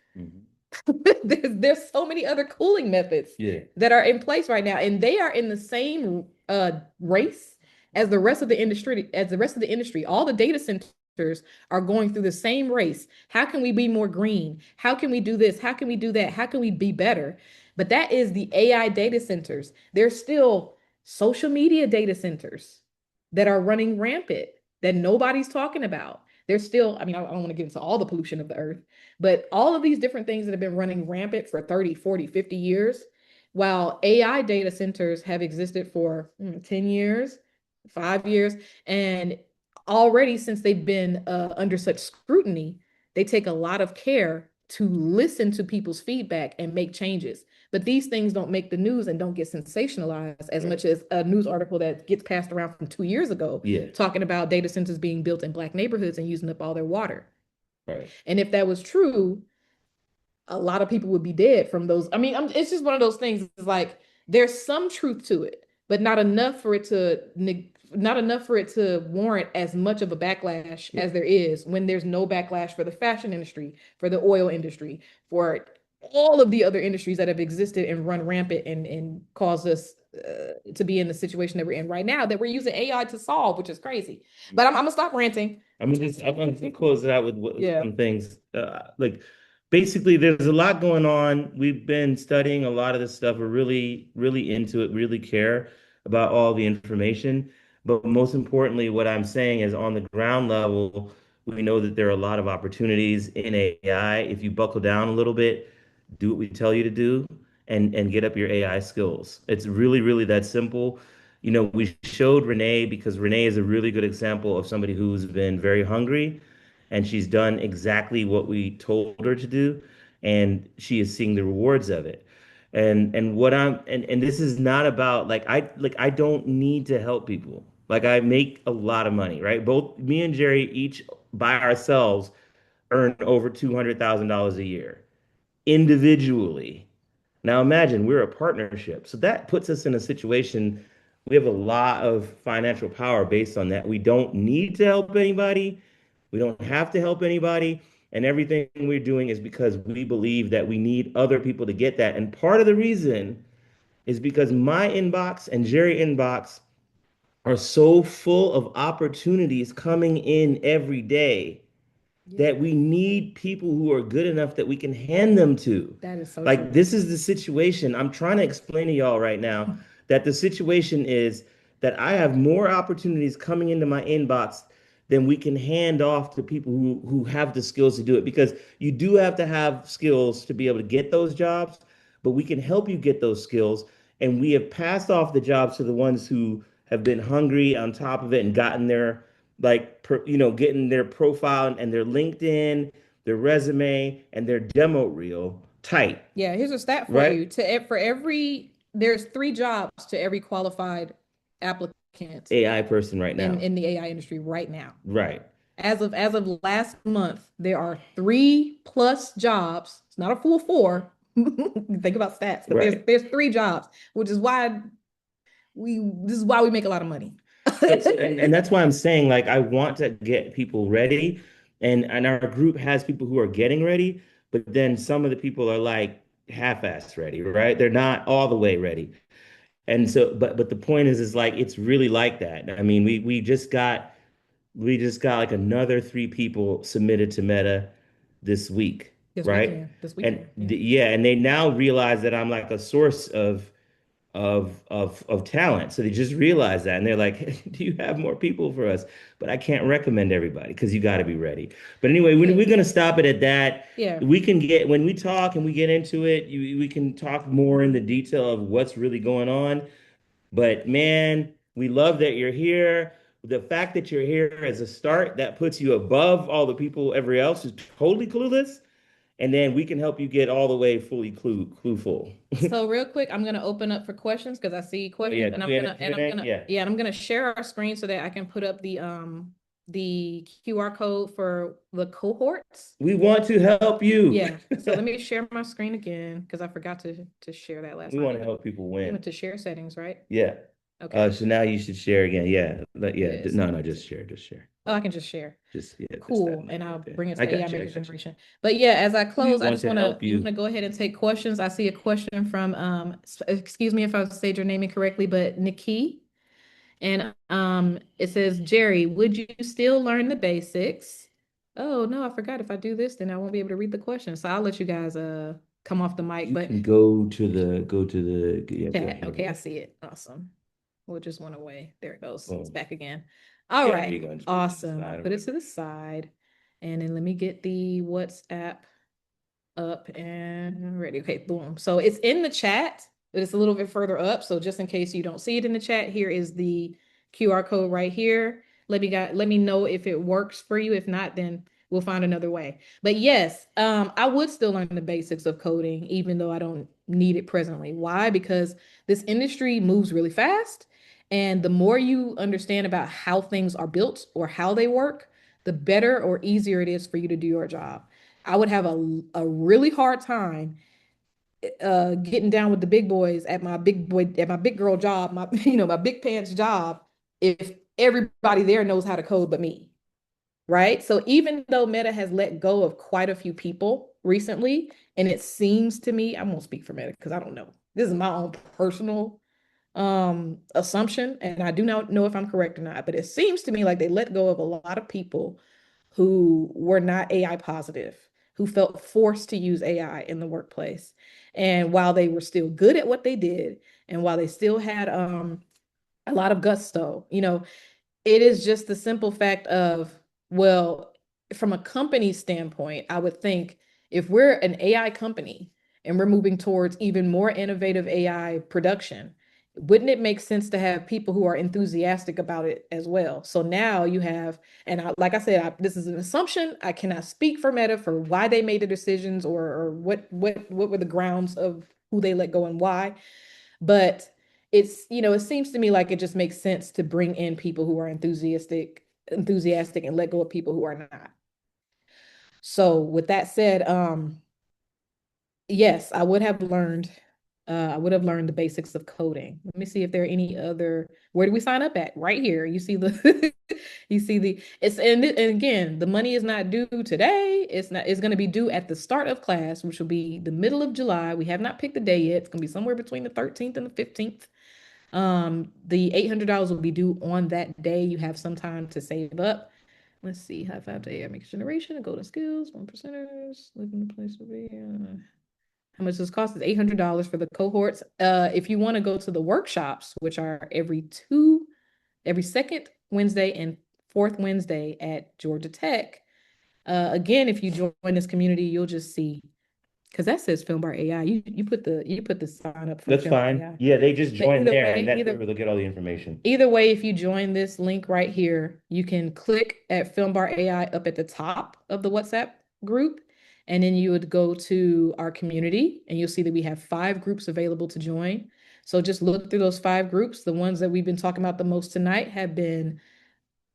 D: There's so many other cooling methods that are in place right now, and they are in the same race as the rest of the industry. All the data centers are going through the same race. How can we be more green? How can we do this? How can we do that? How can we be better? But that is the AI data centers. There's still social media data centers that are running rampant that nobody's talking about. there's still, I mean, I don't want to get into all the pollution of the earth, but all of these different things that have been running rampant for 30, 40, 50 years, while AI data centers have existed for 10 years, 5 years, and already since they've been under such scrutiny, they take a lot of care to listen to people's feedback and make changes. But these things don't make the news and don't get sensationalized as much as a news article that gets passed around from 2 years ago,
C: Yeah.
D: talking about data centers being built in Black neighborhoods and using up all their water.
C: Right.
D: And if that was true, a lot of people would be dead from those. I mean, it's just one of those things. It's like there's some truth to it, but not enough for it to warrant as much of a backlash as there is when there's no backlash for the fashion industry, for the oil industry, for all of the other industries that have existed and run rampant and caused us to be in the situation that we're in right now that we're using AI to solve, which is crazy. But I'm gonna stop ranting.
C: I'm gonna close it out with
D: Yeah.
C: some things. Like basically, there's a lot going on. We've been studying a lot of this stuff. We're really, really into it, really care about all the information. But most importantly, what I'm saying is on the ground level, we know that there are a lot of opportunities in AI. If you buckle down a little bit, do what we tell you to do, and get up your AI skills. It's really, really that simple. You know, we showed Renee because Renee is a really good example of somebody who's been very hungry and she's done exactly what we told her to do, and she is seeing the rewards of it. And what and this is not about I don't need to help people. Like I make a lot of money, right? Both me and Jerry each by ourselves earn over $200,000 a year individually. Now imagine we're a partnership. So that puts us in a situation, we have a lot of financial power based on that. We don't need to help anybody. We don't have to help anybody. And everything we're doing is because we believe that we need other people to get that. And part of the reason is because my inbox and Jerry inbox are so full of opportunities coming in every day that we need people who are good enough that we can hand them to.
D: That is so
C: Like
D: true.
C: this is the situation. I'm trying to explain to y'all right now that the situation is that I have more opportunities coming into my inbox than we can hand off to people who have the skills to do it. Because you do have to have skills to be able to get those jobs, but we can help you get those skills. And we have passed off the jobs to the ones who have been hungry on top of it and gotten their getting their profile and their LinkedIn, their resume, and their demo reel tight.
D: Yeah, here's a stat for
C: Right.
D: you. There's 3 jobs to every qualified applicant
C: AI person right now.
D: in the AI industry right now.
C: Right.
D: As of last month, there are 3+ jobs. It's not a full 4. Think about stats, but
C: Right.
D: there's 3 jobs, which is why we make a lot of money.
C: And that's why I'm saying like I want to get people ready, and our group has people who are getting ready, but then some of the people are like half-assed ready, right? They're not all the way ready. And so but the point is like it's really like that. I mean, we just got like another 3 people submitted to Meta this week,
D: This
C: right?
D: weekend, this
C: And
D: weekend.
C: yeah, and they now realize that I'm like a source of talent. So they just realize that and they're like, hey, do you have more people for us? But I can't recommend everybody because you got to be ready. But anyway, we're going to stop it at that.
D: Yeah.
C: We can when we talk and we get into it, we can talk more in the detail of what's really going on. But man, we love that you're here. The fact that you're here as a start, that puts you above all the people, every else who's totally clueless. And then we can help you get all the way fully clueful.
D: So real quick, I'm gonna open up for questions because I see questions,
C: yeah,
D: and I'm gonna share our screen so that I can put up the QR code for the cohorts.
C: We want to help you.
D: Yeah. So let me share my screen again because I forgot to share that last
C: We
D: time.
C: want to help people
D: We
C: win.
D: went to share settings, right?
C: Yeah.
D: Okay.
C: So now you should share again. Yeah.
D: Yes.
C: No, just share.
D: Oh, I can just share.
C: Just
D: Cool. And I'll bring it to
C: I got
D: AI
C: you,
D: Maker
C: I got you.
D: Generation. But yeah, as I close, I
C: want
D: just
C: to
D: want
C: help
D: to
C: you.
D: go ahead and take questions. I see a question from excuse me if I said your name incorrectly, but Nikki. And it says, Jerry, would you still learn the basics? Oh no, I forgot. If I do this, then I won't be able to read the question. So I'll let you guys come off the mic.
C: You
D: But
C: can go to the yeah, go
D: chat.
C: ahead.
D: Okay, I see it. Awesome. Well, just went away. There it goes. It's
C: Boom.
D: back again. All
C: Yeah,
D: right.
C: there you go. Just put it to the
D: Awesome.
C: side or
D: Put it to the side. And then let me get the WhatsApp up and ready. Okay, boom. So it's in the chat, but it's a little bit further up. So just in case you don't see it in the chat, here is the QR code right here. Let me know if it works for you. If not, then we'll find another way. But yes, I would still learn the basics of coding, even though I don't need it presently. Why? Because this industry moves really fast. And the more you understand about how things are built or how they work, the better or easier it is for you to do your job. I would have a really hard time getting down with the big boys at my big girl job, my my big pants job, if everybody there knows how to code but me. Right? So even though Meta has let go of quite a few people recently, and it seems to me, I won't speak for Meta because I don't know. This is my own personal assumption, and I do not know if I'm correct or not, but it seems to me like they let go of a lot of people who were not AI positive, who felt forced to use AI in the workplace. And while they were still good at what they did, and while they still had a lot of gusto, it is just the simple fact of, well, from a company standpoint, I would think if we're an AI company and we're moving towards even more innovative AI production, wouldn't it make sense to have people who are enthusiastic about it as well? So now you have, and like I said, this is an assumption. I cannot speak for Meta for why they made the decisions or what were the grounds of who they let go and why. But it seems to me like it just makes sense to bring in people who are enthusiastic and let go of people who are not. So with that said, yes, I would have learned the basics of coding. Let me see if there are any other, where do we sign up at? Right here. You see and again, the money is not due today. It's going to be due at the start of class, which will be the middle of July. We have not picked the day yet. It's going to be somewhere between the 13th and the 15th. The $800 will be due on that day. You have some time to save up. Let's see, high five to AI Maker Generation, golden skills, 1%ers, live in the place to be. How much this cost is $800 for the cohorts. If you want to go to the workshops, which are every second Wednesday and fourth Wednesday at Georgia Tech. Again, if you join this community, you'll just see, because that says Film Bar AI. You put the sign up for
C: That's
D: Film Bar
C: fine.
D: AI.
C: Yeah, they just
D: But
C: join
D: either
C: there,
D: way,
C: and that's where they'll get all the information.
D: Either way, if you join this link right here, you can click at Film Bar AI up at the top of the WhatsApp group, and then you would go to our community, and you'll see that we have 5 groups available to join. So just look through those 5 groups. The ones that we've been talking about the most tonight have been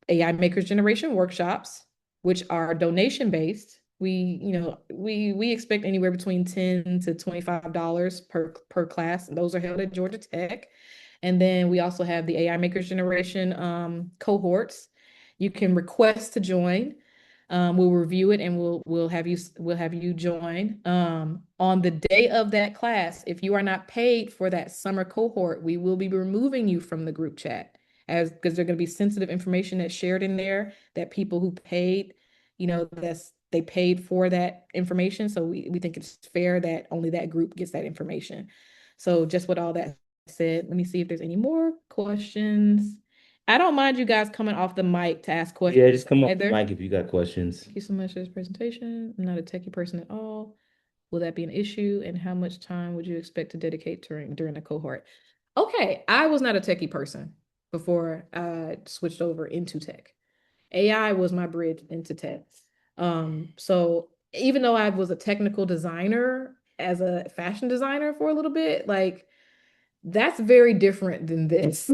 D: AI Makers Generation workshops, which are donation based. We expect anywhere between $10 to $25 per class, and those are held at Georgia Tech. And then we also have the AI Makers Generation cohorts. You can request to join. We'll review it and we'll have you join. On the day of that class, if you are not paid for that summer cohort, we will be removing you from the group chat, as because there's going to be sensitive information that's shared in there that people who paid, they paid for that information. So we think it's fair that only that group gets that information. So just with all that said, let me see if there's any more questions. I don't mind you guys coming off the mic to ask questions.
C: Yeah, just come on,
D: either.
C: Mike, if you got questions.
D: Thank you so much for this presentation. I'm not a techie person at all. Will that be an issue? And how much time would you expect to dedicate during the cohort? Okay, I was not a techie person before I switched over into tech. AI was my bridge into tech. So even though I was a technical designer as a fashion designer for a little bit, like that's very different than this.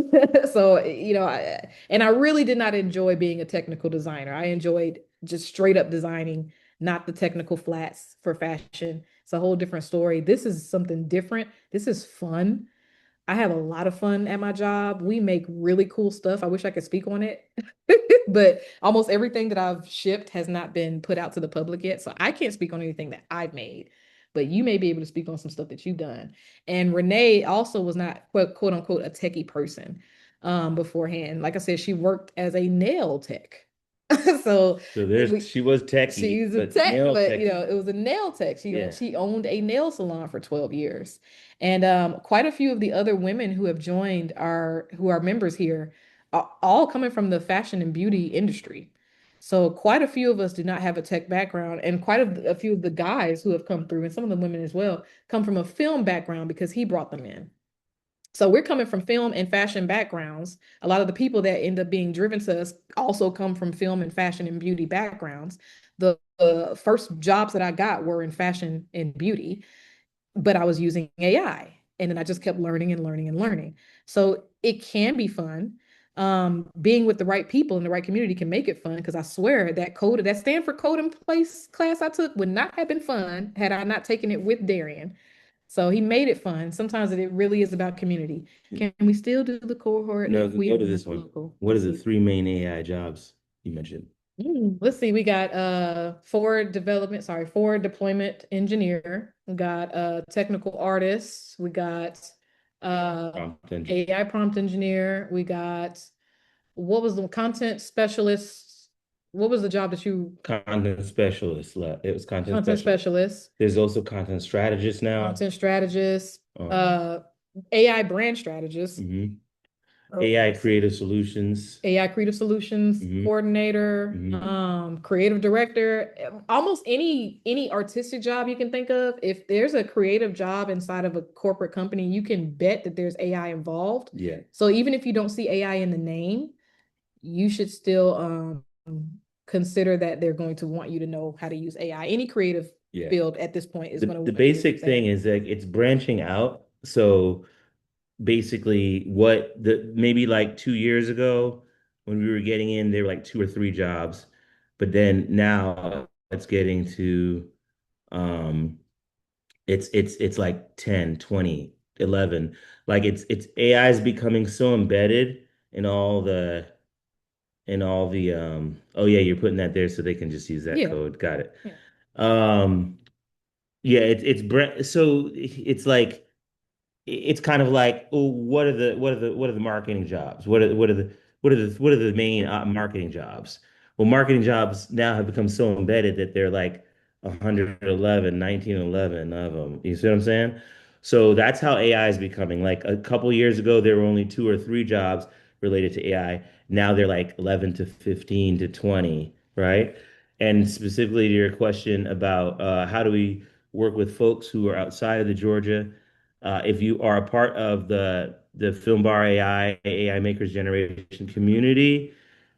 D: So, I really did not enjoy being a technical designer. I enjoyed just straight up designing, not the technical flats for fashion. It's a whole different story. This is something different. This is fun. I have a lot of fun at my job. We make really cool stuff. I wish I could speak on it, but almost everything that I've shipped has not been put out to the public yet. So I can't speak on anything that I've made, but you may be able to speak on some stuff that you've done. And Renee also was not quote unquote a techie person beforehand. Like I said, she worked as a nail tech. So
C: she was techie.
D: She's a tech, but
C: techie.
D: it was a nail tech. She owned a nail salon for 12 years. And quite a few of the other women who have joined who are members here are all coming from the fashion and beauty industry. So quite a few of us do not have a tech background, and quite a few of the guys who have come through, and some of the women as well, come from a film background because he brought them in. So we're coming from film and fashion backgrounds. A lot of the people that end up being driven to us also come from film and fashion and beauty backgrounds. The first jobs that I got were in fashion and beauty, but I was using AI. And then I just kept learning and learning and learning. So it can be fun. Being with the right people in the right community can make it fun, because I swear that Stanford Code and Place class I took would not have been fun had I not taken it with Darian. So he made it fun. Sometimes it really is about community. Can we still do the cohort
C: No,
D: if we
C: go
D: are
C: to
D: not
C: this one.
D: local?
C: What are
D: Let's
C: the
D: see.
C: 3 main AI jobs you mentioned?
D: Let's see. We got forward deployment engineer. We got technical artist. We got
C: Prompt engineer.
D: AI prompt engineer. We got, what was the content specialist? What was the job that you
C: Content specialist. It was content
D: content
C: specialist.
D: specialist,
C: There's also content strategist now.
D: content strategist,
C: Um,
D: AI brand strategist,
C: mhm.
D: oh,
C: AI
D: let's see.
C: creative solutions.
D: AI creative solutions
C: Mhm.
D: coordinator,
C: Mhm.
D: creative director, almost any artistic job you can think of. If there's a creative job inside of a corporate company, you can bet that there's AI involved.
C: Yeah.
D: So even if you don't see AI in the name, you should still consider that they're going to want you to know how to use AI. Any creative
C: Yeah.
D: field at this point is
C: The
D: going to
C: the
D: want you to
C: basic
D: use
C: thing
D: AI.
C: is that it's branching out. So basically what the maybe like 2 years ago when we were getting in, there were like 2 or 3 jobs. But then now it's getting to it's like 10, 20, 11. Like it's AI is becoming so embedded in all the oh yeah, you're putting that there so they can just use that
D: Yeah.
C: code. Got it.
D: Yeah.
C: Um yeah, so it's like it's kind of like, oh, what are the marketing jobs? What are the main marketing jobs? Well, marketing jobs now have become so embedded that they're like 111, 1911 of them. You see what I'm saying? So that's how AI is becoming. Like a couple years ago, there were only 2 or 3 jobs related to AI. Now they're like 11 to 15 to 20, right? And specifically to your question about how do we work with folks who are outside of the Georgia, if you are a part of the Film Bar AI Makers Generation community,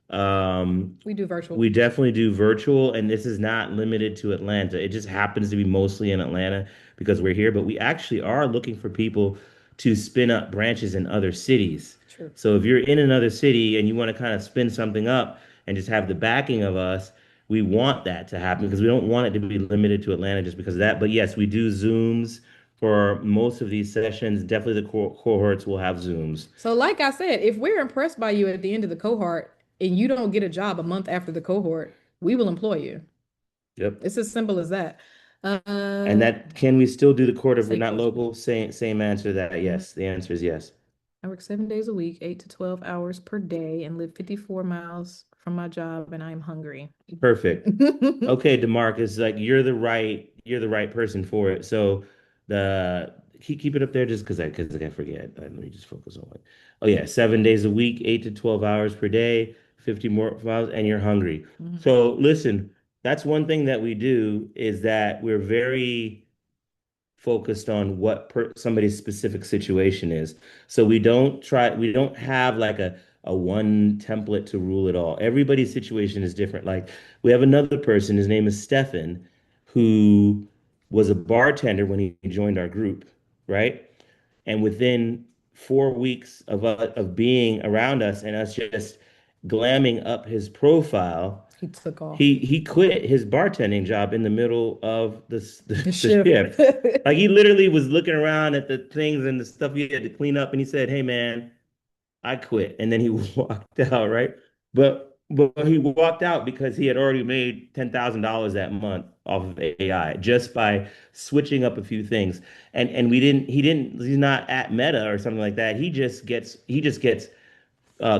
D: We do virtual.
C: we definitely do virtual, and this is not limited to Atlanta. It just happens to be mostly in Atlanta because we're here, but we actually are looking for people to spin up branches in other cities.
D: True.
C: So if you're in another city and you want to kind of spin something up and just have the backing of us, we want that to happen because we don't want it to be limited to Atlanta just because of that. But yes, we do Zooms for most of these sessions. Definitely the cohorts will have Zooms.
D: So, like I said, if we're impressed by you at the end of the cohort and you don't get a job a month after the cohort, we will employ you.
C: Yep.
D: It's as simple as that.
C: And that, can we still do the court if we're
D: Same
C: not
D: question.
C: local? Same answer to that. Yes. The answer is yes.
D: I work 7 days a week, 8 to 12 hours per day, and live 54 miles from my job, and I am hungry.
C: Perfect. Okay, DeMarcus, like you're the right person for it. So keep it up there just because I forget. Let me just focus on it. Oh yeah, 7 days a week, 8 to 12 hours per day, 50 more miles, and you're hungry.
D: Mhm.
C: So listen, that's one thing that we do is that we're very focused on what somebody's specific situation is. So we don't have like a one template to rule it all. Everybody's situation is different. Like we have another person, his name is Stefan, who was a bartender when he joined our group, right? And within 4 weeks of being around us and us just glamming up his profile,
D: He took off.
C: he quit his bartending job in the middle of the
D: shift.
C: shift. Like he literally was looking around at the things and the stuff he had to clean up, and he said, "Hey man, I quit." And then he walked out, right? But he walked out because he had already made $10,000 that month off of AI just by switching up a few things. And he's not at Meta or something like that. He just gets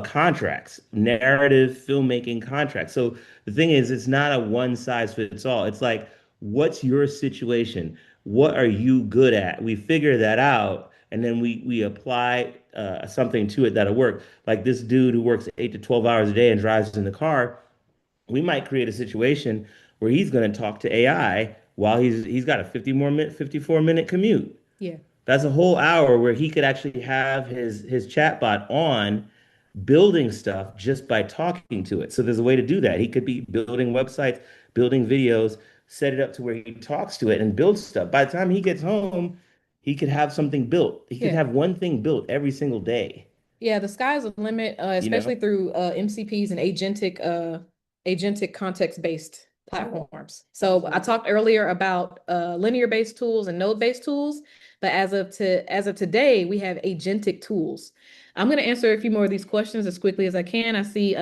C: contracts, narrative filmmaking contracts. So the thing is, it's not a one size fits all. It's like, what's your situation? What are you good at? We figure that out, and then we apply something to it that'll work. Like this dude who works 8 to 12 hours a day and drives in the car. we might create a situation where he's going to talk to AI while he's got a 54-minute commute.
D: Yeah.
C: That's a whole hour where he could actually have his chatbot on building stuff just by talking to it. So there's a way to do that. He could be building websites, building videos, set it up to where he talks to it and builds stuff. By the time he gets home, he could have something built. He could
D: Yeah.
C: have one thing built every single day,
D: Yeah, the sky's the limit,
C: you know?
D: especially through MCPs and agentic context-based platforms. So I talked earlier about linear-based tools and node-based tools, but as of today, we have agentic tools. I'm going to answer a few more of these questions as quickly as I can. I see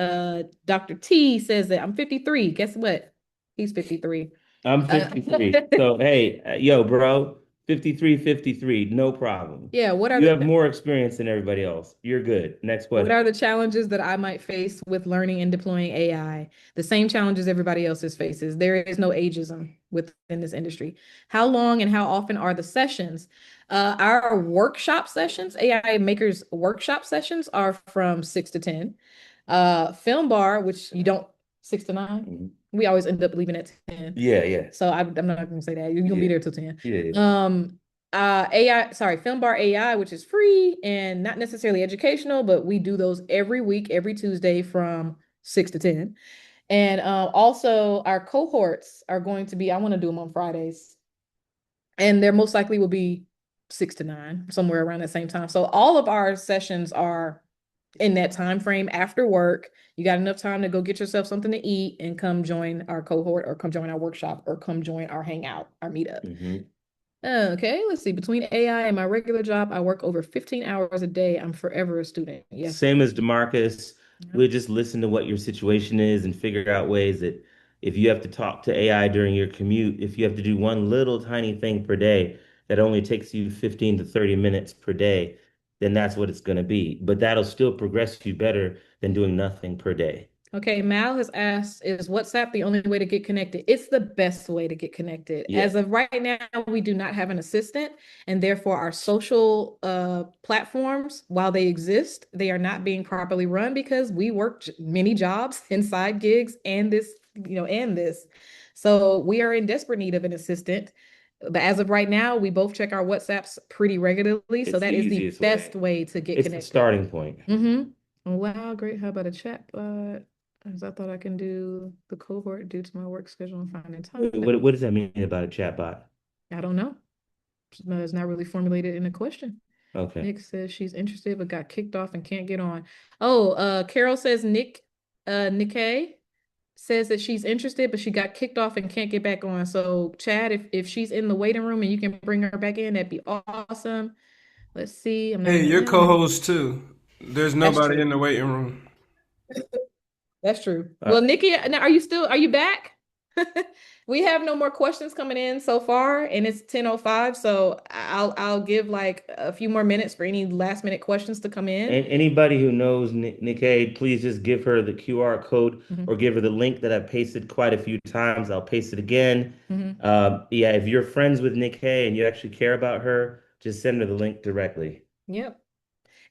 D: Dr. T says that I'm 53. Guess what? He's 53.
C: I'm 53. So, hey, yo, bro, 53, no problem.
D: Yeah,
C: You have more experience than everybody else. You're good. Next
D: what
C: question.
D: are the challenges that I might face with learning and deploying AI? The same challenges everybody else faces. There is no ageism within this industry. How long and how often are the sessions? Our workshop sessions, AI Makers workshop sessions, are from 6 to 10. Film bar, which you don't 6 to 9.
C: Mhm.
D: We always end up leaving at 10.
C: Yeah.
D: So I'm not going to say that. You're going to be there till 10.
C: Yeah.
D: Film Bar AI, which is free and not necessarily educational, but we do those every week, every Tuesday from 6 to 10. And also our cohorts are going to be, I want to do them on Fridays. And there most likely will be 6 to 9, somewhere around the same time. So all of our sessions are in that time frame after work. You got enough time to go get yourself something to eat and come join our cohort or come join our workshop or come join our hangout, our meetup.
C: Mhm.
D: Okay, let's see. Between AI and my regular job, I work over 15 hours a day. I'm forever a student. Yes.
C: Same as DeMarcus.
D: Yep.
C: We'll just listen to what your situation is and figure out ways that if you have to talk to AI during your commute, if you have to do one little tiny thing per day that only takes you 15 to 30 minutes per day, then that's what it's going to be. But that'll still progress you better than doing nothing per day.
D: Okay, Mal has asked, is WhatsApp the only way to get connected? It's the best way to get connected.
C: Yeah.
D: As of right now, we do not have an assistant, and therefore our social platforms, while they exist, they are not being properly run because we work many jobs and side gigs and this, and this. So we are in desperate need of an assistant. But as of right now, we both check our WhatsApps pretty regularly. So
C: It's
D: that
C: the
D: is the
C: easiest
D: best
C: way.
D: way to get
C: It's the
D: connected.
C: starting point.
D: Wow, great. How about a chat bot? As I thought I can do the cohort due to my work schedule and finding time.
C: What does that mean about a chatbot?
D: I don't know. It's not really formulated in a question.
C: Okay.
D: Nick says she's interested but got kicked off and can't get on. Oh, Carol says Nikkei says that she's interested but she got kicked off and can't get back on. So Chad, if she's in the waiting room and you can bring her back in, that'd be awesome. Let's see.
A: Hey, you're co-host too. There's nobody
D: true.
A: in the waiting room.
D: That's true. Well, Nikki, now are you back? We have no more questions coming in so far, and it's 10:05, so I'll give like a few more minutes for any last minute questions to come in.
C: And anybody who knows Nikkei, please just give her the QR code or give her the link that I've pasted quite a few times. I'll paste it again. Yeah, if you're friends with Nikkei and you actually care about her, just send her the link directly.
D: Yep.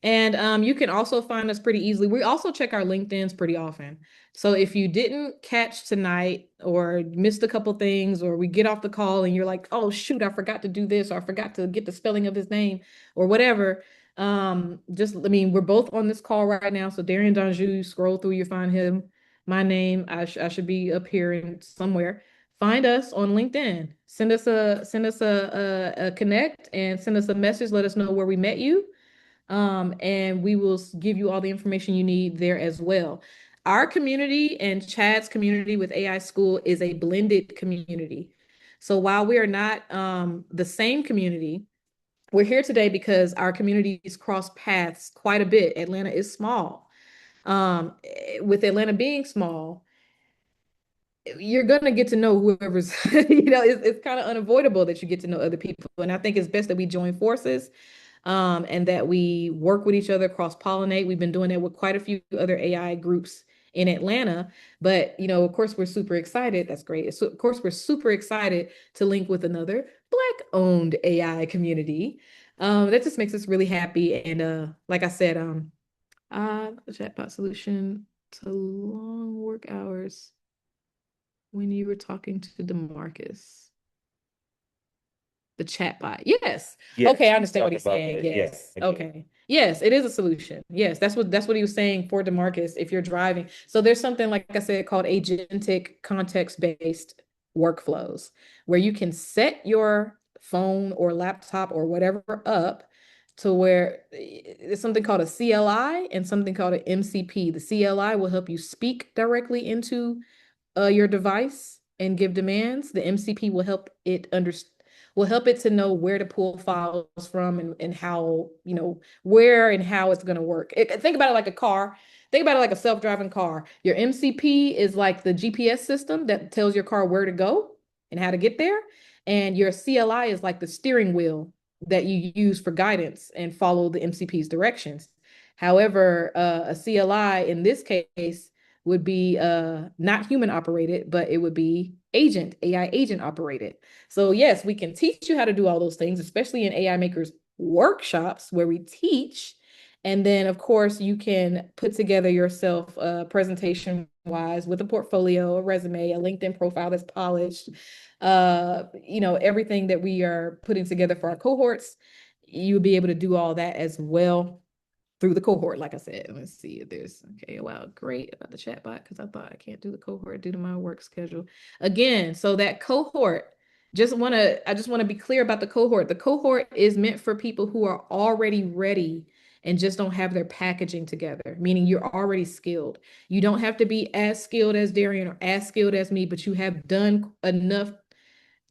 D: And you can also find us pretty easily. We also check our LinkedIn's pretty often. So if you didn't catch tonight or missed a couple things, or we get off the call and you're like, oh shoot, I forgot to do this, or I forgot to get the spelling of his name or whatever. We're both on this call right now. So Darian Danjou, scroll through, you find him. My name, I should be up here in somewhere. Find us on LinkedIn. Send us a connect and send us a message. Let us know where we met you. And we will give you all the information you need there as well. Our community and Chad's community with AI School is a blended community. So while we are not the same community, we're here today because our communities cross paths quite a bit. Atlanta is small. With Atlanta being small, you're going to get to know whoever's, it's kind of unavoidable that you get to know other people. And I think it's best that we join forces. And that we work with each other, cross-pollinate. We've been doing that with quite a few other AI groups in Atlanta. But, of course, we're super excited. That's great. So, of course, we're super excited to link with another Black-owned AI community. That just makes us really happy. And like I said, a chatbot solution to long work hours. when you were talking to DeMarcus. The chat bot. Yes.
C: Yes,
D: Okay, I understand what
C: talking
D: he's
C: about
D: saying.
C: it. Yeah,
D: Yes. Okay. Yes, it is a solution. Yes, that's what he was saying for DeMarcus if you're driving. So there's something like I said called agentic context-based workflows where you can set your phone or laptop or whatever up to where it's something called a CLI and something called an MCP. The CLI will help you speak directly into your device and give demands. The MCP will help it to know where to pull files from and how, where and how it's going to work. Think about it like a car. Think about it like a self-driving car. Your MCP is like the GPS system that tells your car where to go and how to get there. And your CLI is like the steering wheel that you use for guidance and follow the MCP's directions. However, a CLI in this case would be not human operated, but it would be AI agent operated. So yes, we can teach you how to do all those things, especially in AI Makers workshops where we teach. And then of course you can put together yourself presentation wise with a portfolio, a resume, a LinkedIn profile that's polished, everything that we are putting together for our cohorts. You'll be able to do all that as well through the cohort, like I said. Let's see if there's okay. Wow, great about the chat bot because I thought I can't do the cohort due to my work schedule. Again, so that cohort, I just want to be clear about the cohort. The cohort is meant for people who are already ready and just don't have their packaging together, meaning you're already skilled. You don't have to be as skilled as Darian or as skilled as me, but you have done enough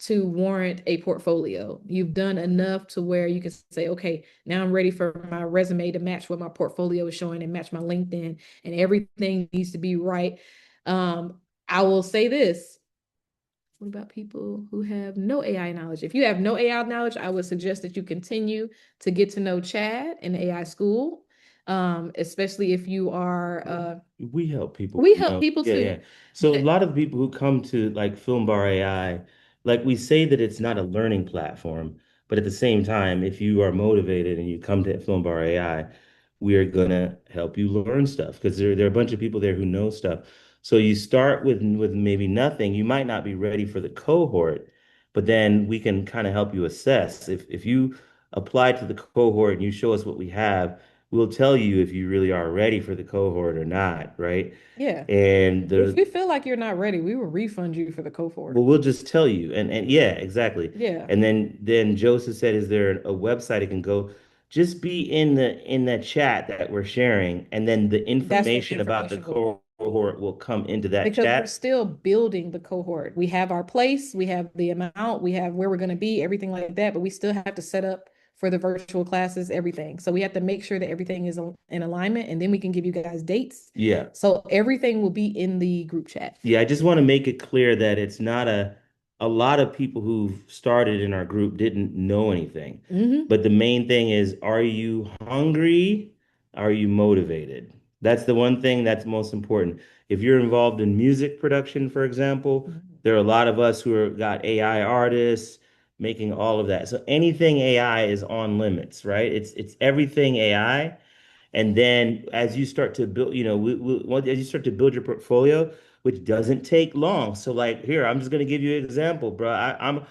D: to warrant a portfolio. You've done enough to where you can say, okay, now I'm ready for my resume to match what my portfolio is showing and match my LinkedIn, and everything needs to be right. I will say this. What about people who have no AI knowledge? If you have no AI knowledge, I would suggest that you continue to get to know Chad in AI school, especially if you are.
C: we help people.
D: We help people
C: Yeah,
D: too.
C: yeah. So a
D: But
C: lot of people who come to like Film Bar AI, like we say that it's not a learning platform, but at the same time, if you are motivated and you come to Film Bar AI, we are gonna help you learn stuff because there are a bunch of people there who know stuff. So you start with maybe nothing. You might not be ready for the cohort, but then we can kind of help you assess. If you apply to the cohort and you show us what we have, we'll tell you if you really are ready for the cohort or not, right?
D: yeah,
C: And
D: if we feel like you're not ready, we will refund you for the cohort.
C: well, we'll just tell you. And yeah, exactly.
D: Yeah.
C: And then Joseph said, is there a website it can go? Just be in the chat that we're sharing, and then the
D: That's what the
C: information about the
D: information will,
C: cohort will come into that
D: because we're
C: chat.
D: still building the cohort. We have our place, we have the amount, we have where we're going to be, everything like that, but we still have to set up for the virtual classes, everything. So we have to make sure that everything is in alignment, and then we can give you guys dates.
C: Yeah.
D: So everything will be in the group chat.
C: Yeah, I just want to make it clear that it's not a lot of people who've started in our group didn't know anything.
D: Mhm.
C: But the main thing is, are you hungry? Are you motivated? That's the one thing that's most important. If you're involved in music production, for example, there are a lot of us who are got AI artists making all of that. So anything AI is on limits, right? It's everything AI. And then as you start to build, as you start to build your portfolio, which doesn't take long. So like here, I'm just gonna give you an example, bro. I'm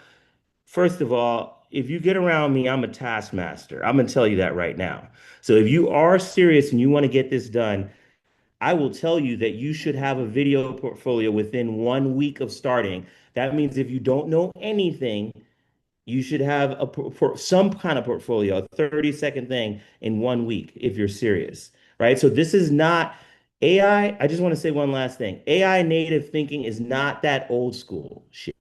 C: first of all, if you get around me, I'm a taskmaster. I'm gonna tell you that right now. So if you are serious and you want to get this done, I will tell you that you should have a video portfolio within 1 week of starting. That means if you don't know anything, you should have some kind of portfolio, a 30-second thing in 1 week if you're serious, right? So this is not AI. I just want to say one last thing. AI native thinking is not that old school shit.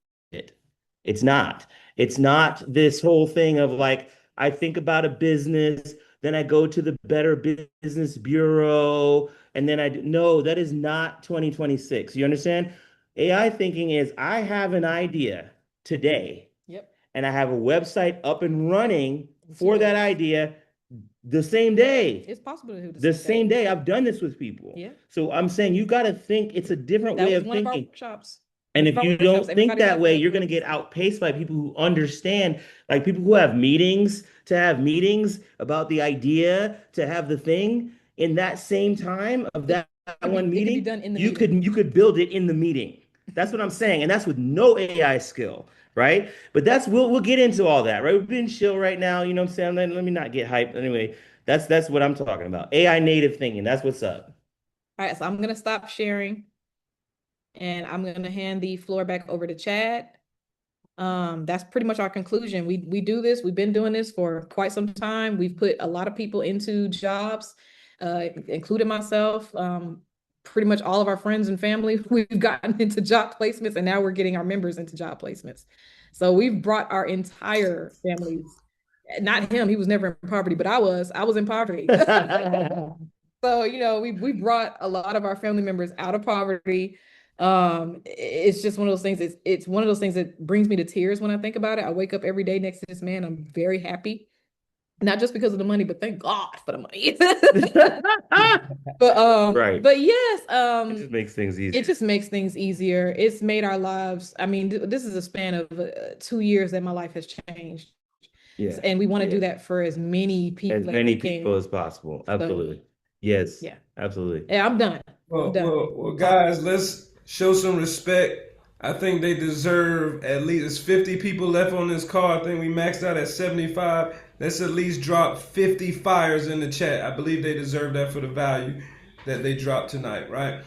C: It's not. It's not this whole thing of like, I think about a business, then I go to the Better Business Bureau, and then no, that is not 2026. You understand? AI thinking is I have an idea today
D: Yep.
C: and I have a website up and running for that idea the same day.
D: It's possible to do
C: The same day. I've done this with people.
D: Yeah.
C: So I'm saying you got to think it's a different
D: That
C: way
D: was
C: of
D: one of our
C: thinking.
D: workshops.
C: And
D: One
C: if
D: of our
C: you don't
D: workshops,
C: think
D: everybody
C: that
D: got
C: way,
D: the
C: you're going to get outpaced by people who understand, like people who have meetings to have meetings about the idea to have the thing in that same time of that
D: It
C: one
D: can be
C: meeting.
D: done in the
C: You
D: meeting.
C: could build it in the meeting. That's what I'm saying. And that's with no AI skill, right? But we'll get into all that, right? We're being chill right now, you know what I'm saying? Let me not get hyped. Anyway, that's what I'm talking about. AI native thinking. That's what's up.
D: All right, so I'm gonna stop sharing and I'm gonna hand the floor back over to Chad. That's pretty much our conclusion. We do this, we've been doing this for quite some time. We've put a lot of people into jobs, including myself. Pretty much all of our friends and family, we've gotten into job placements, and now we're getting our members into job placements. So we've brought our entire families, not him, he was never in poverty, but I was in poverty. So, you know, we brought a lot of our family members out of poverty. It's just one of those things. It's one of those things that brings me to tears when I think about it. I wake up every day next to this man. I'm very happy, not just because of the money, but thank God for the money.
C: Right.
D: But yes,
C: It just makes things easier.
D: it just makes things easier. It's made our lives. I mean, this is a span of 2 years that my life has changed.
C: Yeah.
D: And we want to do that for as many people
C: As many
D: we can.
C: people as possible. Absolutely. Yes.
D: Yeah.
C: Absolutely.
D: Yeah, I'm done.
A: Well, guys, let's show some respect. I think they deserve at least 50 people left on this call. I think we maxed out at 75. Let's at least drop 50 fires in the chat. I believe they deserve that for the value that they dropped tonight, right?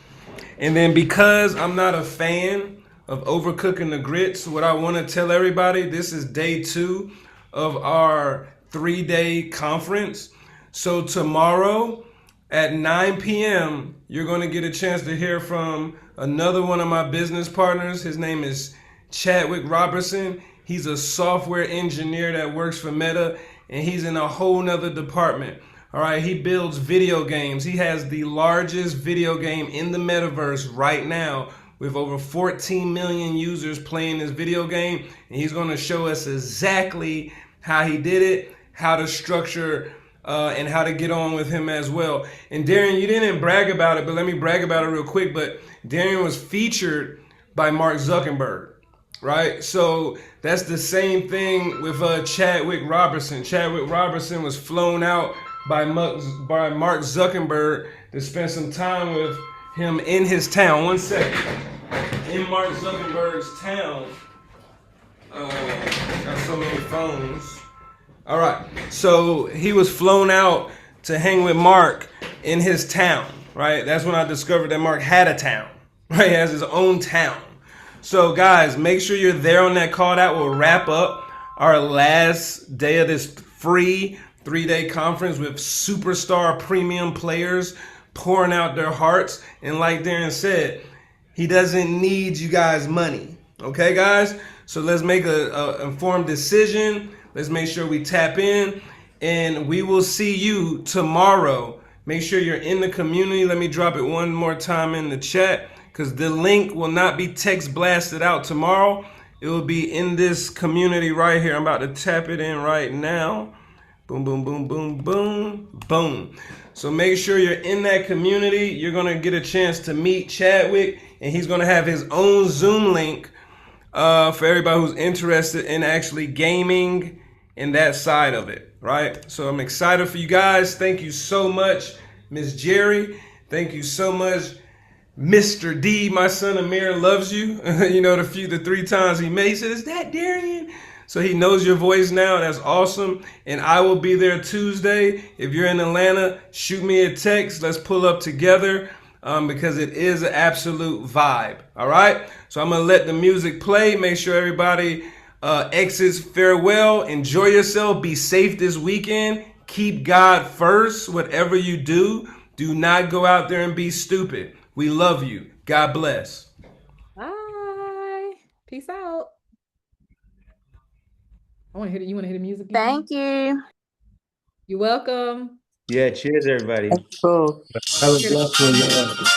A: And then because I'm not a fan of overcooking the grits, what I want to tell everybody, this is day 2 of our 3-day conference. So tomorrow at 9 p.m., you're going to get a chance to hear from another one of my business partners. His name is Chadwick Robertson. He's a software engineer that works for Meta, and he's in a whole nother department. All right, he builds video games. He has the largest video game in the metaverse right now with over 14 million users playing this video game. And he's going to show us exactly how he did it, how to structure and how to get on with him as well. And Darian, you didn't brag about it, but let me brag about it real quick. But Darian was featured by Mark Zuckerberg, right? So that's the same thing with Chadwick Robertson. Chadwick Robertson was flown out by Mark Zuckerberg to spend some time with him in his town. One second. In Mark Zuckerberg's town. Got so many phones. All right, so he was flown out to hang with Mark in his town, right? That's when I discovered that Mark had a town, right? He has his own town. So guys, make sure you're there on that call. That will wrap up our last day of this free 3-day conference with superstar premium players pouring out their hearts. And like Darren said, he doesn't need you guys' money. Okay, guys? So let's make a informed decision. Let's make sure we tap in, and we will see you tomorrow. Make sure you're in the community. Let me drop it one more time in the chat, because the link will not be text blasted out tomorrow. It will be in this community right here. I'm about to tap it in right now. Boom, boom, boom, boom, boom, boom. So make sure you're in that community. You're going to get a chance to meet Chadwick, and he's going to have his own Zoom link for everybody who's interested in actually gaming and that side of it, right? So I'm excited for you guys. Thank you so much, Miss Jerry. Thank you so much, Mr. D. My son Amir loves you. You know, the 3 times he made, he said, "Is that Darian?" So he knows your voice now. That's awesome. And I will be there Tuesday. If you're in Atlanta, shoot me a text. Let's pull up together because it is an absolute vibe. All right? So I'm going to let the music play. Make sure everybody exits farewell. Enjoy yourself. Be safe this weekend. Keep God first. Whatever you do, do not go out there and be stupid. We love you. God bless.
D: Bye. Peace out. I want to hear it. You want to hear the music?
E: Thank you.
D: You're welcome.
C: Yeah, cheers, everybody.
E: Cool.
C: Have a blessed one.